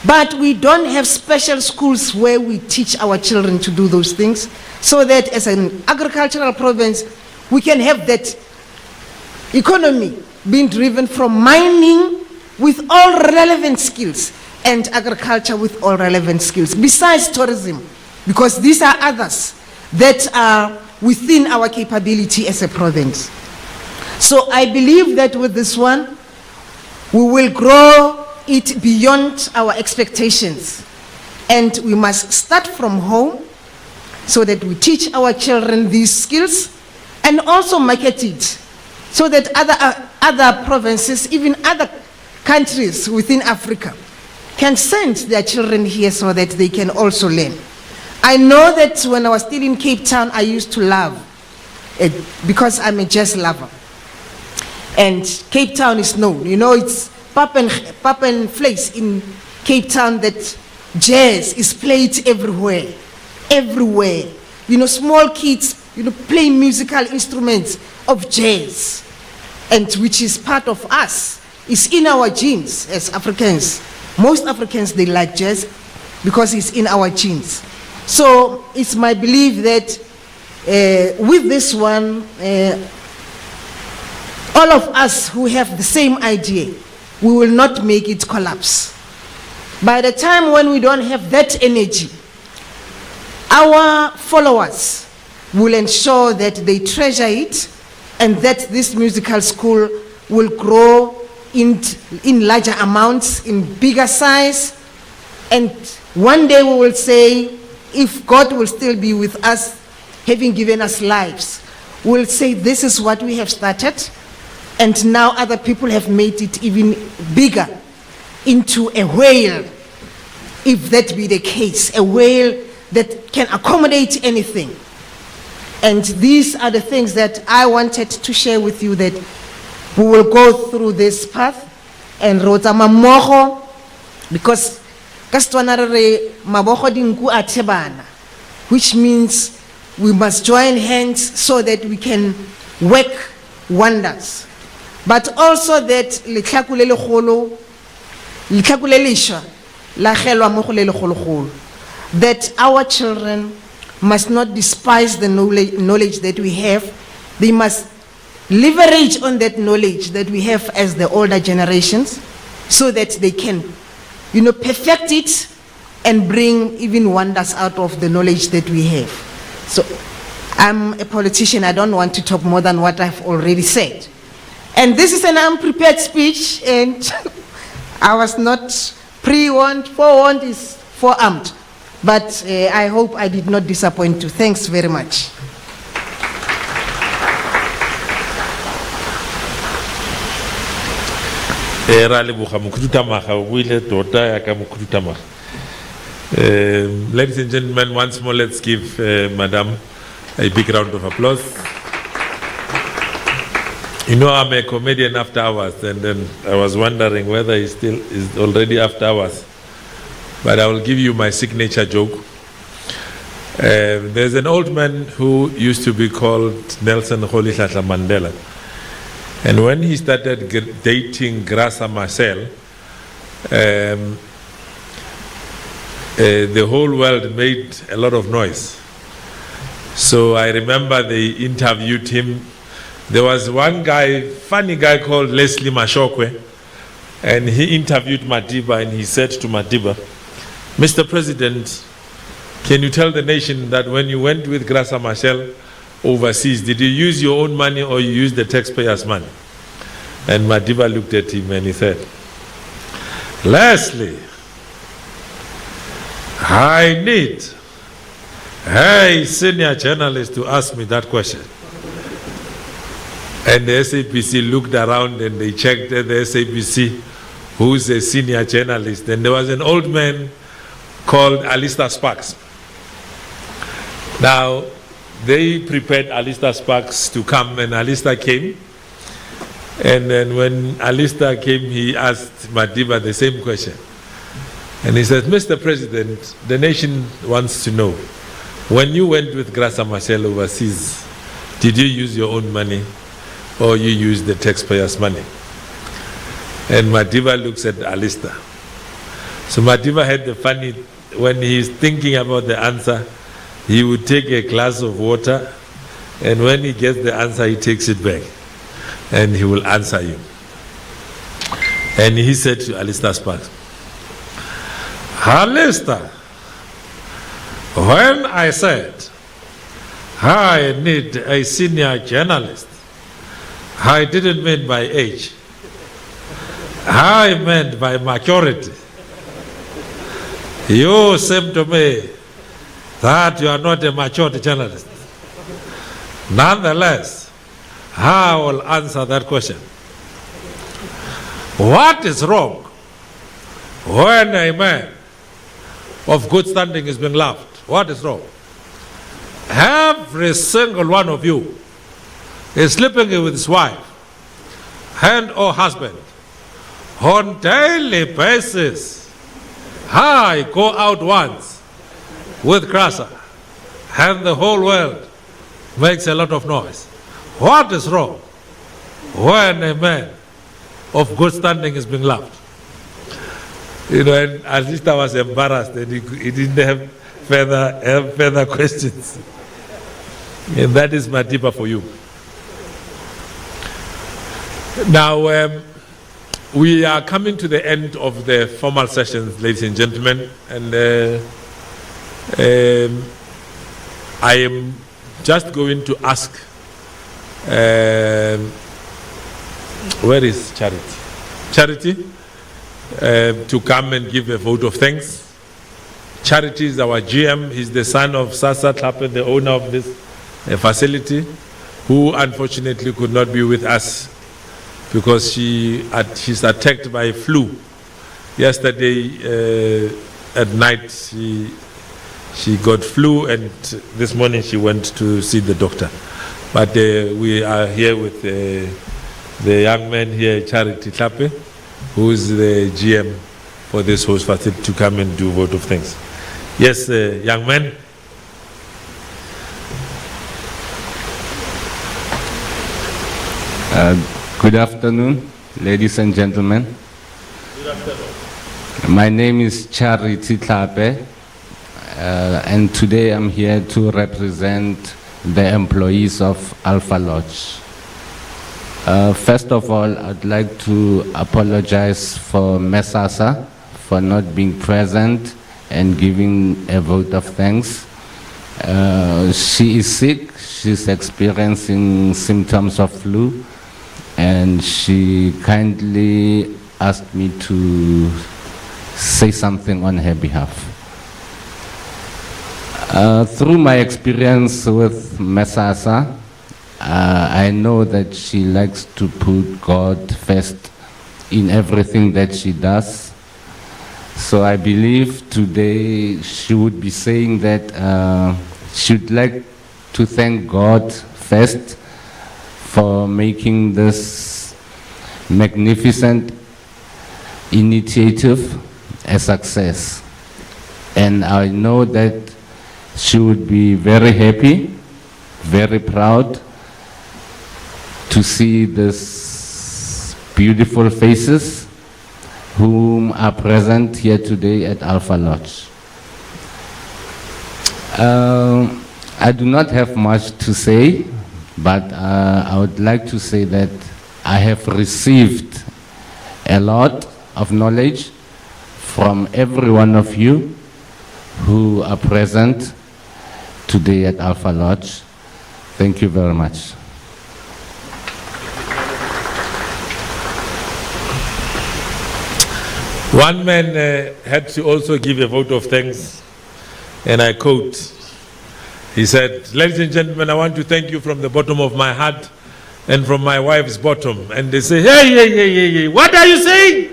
But we don't have special schools where we teach our children to do those things, so that as an agricultural province, we can have that economy being driven from mining with all relevant skills, and agriculture with all relevant skills, besides tourism, because these are others that are within our capability as a province. So I believe that with this one, we will grow it beyond our expectations. And we must start from home, so that we teach our children these skills, and also market it, so that other provinces, even other countries within Africa, can send their children here so that they can also learn. I know that when I was still in Cape Town, I used to love it, because I'm a jazz lover. And Cape Town is known, it's pap and flakes in Cape Town, that jazz is played everywhere. Small kids, play musical instruments of jazz, and which is part of us. It's in our genes as Africans. Most Africans, they like jazz because it's in our genes. So it's my belief that with this one, all of us who have the same idea, we will not make it collapse. By the time when we don't have that energy, our followers will ensure that they treasure it, and that this musical school will grow in larger amounts, in bigger size. And one day we will say, if God will still be with us, having given us lives, we'll say this is what we have started, and now other people have made it even bigger into a whale, if that be the case, a whale that can accommodate anything. And these are the things that I wanted to share with you, that we will go through this path and rota mamoho, because which means we must join hands so that we can work wonders. But also that that our children must not despise the knowledge that we have. They must leverage on that knowledge that we have as the older generations, so that they can, perfect it and bring even wonders out of the knowledge that we have. So I'm a politician. I don't want to talk more than what I've already said. And this is an unprepared speech, and I was not pre-warned. Forewarned is forearmed. But I hope I did not disappoint you. Thanks very much. Ladies and gentlemen, once more, let's give Madam a big round of applause. You know, I'm a comedian after hours, and then I was wondering whether he still is already after hours. But I will give you my signature joke. There's an old man who used to be called Nelson Rolihlahla Mandela. And when he started dating Graça Machel, the whole world made a lot of noise. So I remember they interviewed him. There was one guy, funny guy called Leslie Mashokwe, and he interviewed Madiba, and he said to Madiba, Mr. President, can you tell the nation that when you went with Graça Machel overseas, did you use your own money or you used the taxpayers' money? And Madiba looked at him and he said, Leslie, I need a senior journalist to ask me that question. And the SABC looked around and they checked at the SABC who's a senior journalist. And there was an old man called Alistair Sparks. Now, they prepared Alistair Sparks to come, and Alistair came. And then when Alistair came, he asked Madiba the same question. And he said, Mr. President, the nation wants to know, when you went with Graça Machel overseas, did you use your own money or you used the taxpayers' money? And Madiba looks at Alistair. So Madiba had the funny, when he's thinking about the answer, he would take a glass of water, and when he gets the answer, he takes it back, and he will answer you. And he said to Alistair Sparks, Alistair, when I said I need a senior journalist, I didn't mean by age. I meant by maturity. You seem to me that you are not a mature journalist. Nonetheless, I will answer that question. What is wrong when a man of good standing is being loved? What is wrong? Every single one of you is sleeping with his wife and or husband on daily basis. I go out once with Graça and the whole world makes a lot of noise. What is wrong when a man of good standing is being loved? You know, and Alistair was embarrassed and he didn't have further questions. And that is Madiba for you. Now, we are coming to the end of the formal sessions, ladies and gentlemen, and I am just going to ask, where is Charity? Charity, to come and give a vote of thanks. Charity is our GM. He's the son of Sasa Tlhape, the owner of this facility, who unfortunately could not be with us because she's attacked by flu. Yesterday at night she got flu, and this morning she went to see the doctor. But we are here with the young man here, Charity Tlhape, who is the GM for this host facility, to come and do vote of thanks. Yes, young man. Good afternoon, ladies and gentlemen. Good afternoon. My name is Charity Tlhape, and today I'm here to represent the employees of Alpha Lodge. First of all, I'd like to apologize for Mesasa for not being present and giving a vote of thanks. She is sick, she's experiencing symptoms of flu, and she kindly asked me to say something on her behalf. Through my experience with Mesasa, I know that she likes to put God first in everything that she does. So I believe today she would be saying that she'd like to thank God first for making this magnificent initiative a success. And I know that she would be very happy, very proud to see these beautiful faces whom are present here today at Alpha Lodge. I do not have much to say, but I would like to say that I have received a lot of knowledge from every one of you who are present today at Alpha Lodge. Thank you very much. One man had to also give a vote of thanks, and I quote, he said, "Ladies and gentlemen, I want to thank you from the bottom of my heart and from my wife's bottom." And they say, hey, what are you saying?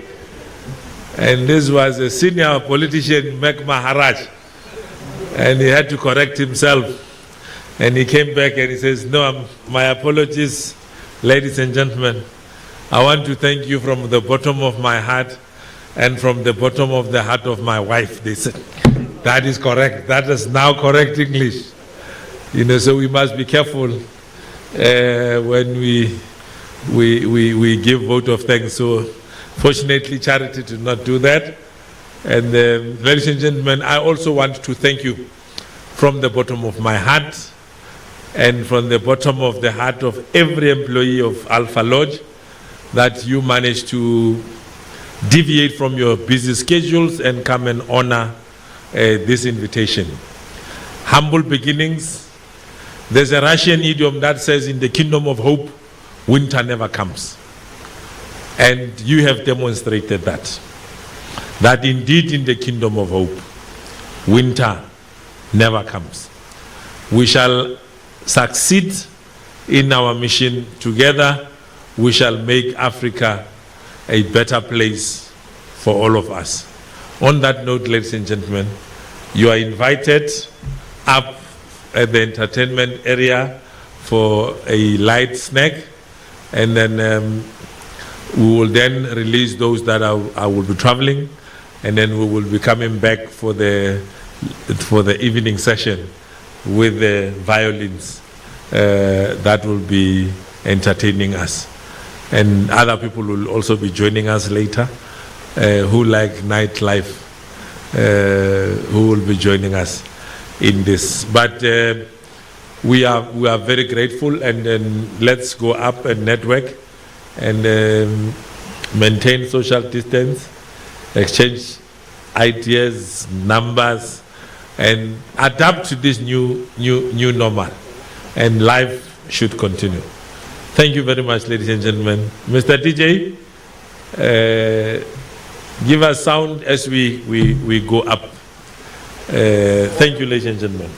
And this was a senior politician, Mek Maharaj, and he had to correct himself. And he came back and he says, "No, my apologies, ladies and gentlemen. I want to thank you from the bottom of my heart and from the bottom of the heart of my wife." They said, that is correct. That is now correct English. You know, so we must be careful when we give vote of thanks. So fortunately, Charity did not do that. And ladies and gentlemen, I also want to thank you from the bottom of my heart and from the bottom of the heart of every employee of Alpha Lodge that you managed to deviate from your busy schedules and come and honor this invitation. Humble beginnings. There's a Russian idiom that says, in the kingdom of hope, winter never comes. And you have demonstrated that indeed in the kingdom of hope, winter never comes. We shall succeed in our mission together. We shall make Africa a better place for all of us. On that note, ladies and gentlemen, you are invited up at the entertainment area for a light snack, and then we will then release those that I will be traveling, and then we will be coming back for the evening session with the violins that will be entertaining us. And other people will also be joining us later who like nightlife, who will be joining us in this. But we are very grateful, and then let's go up and network and maintain social distance, exchange ideas, numbers, and adapt to this new normal. And life should continue. Thank you very much, ladies and gentlemen. Mr. DJ, give us sound as we go up. Thank you, ladies and gentlemen.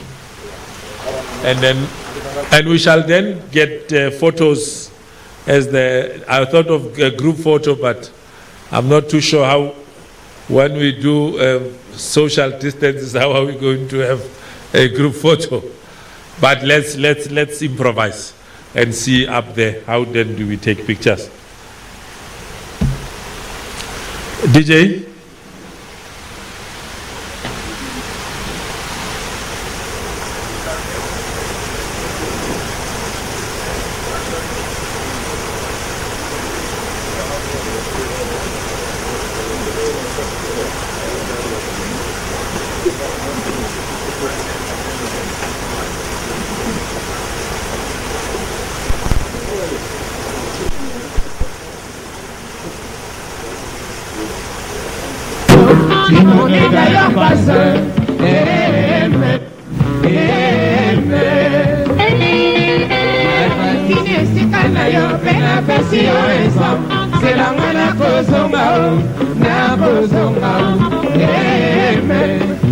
And we shall then get photos as I thought of a group photo, but I'm not too sure how, when we do social distances, how are we going to have a group photo? But let's improvise and see up there how then do we take pictures. DJ? Imonega yo passe. Amen. Amen. Nafatine sikana yo pena pesi yo ensom. Selangana kozonga o, na kozonga o. Amen.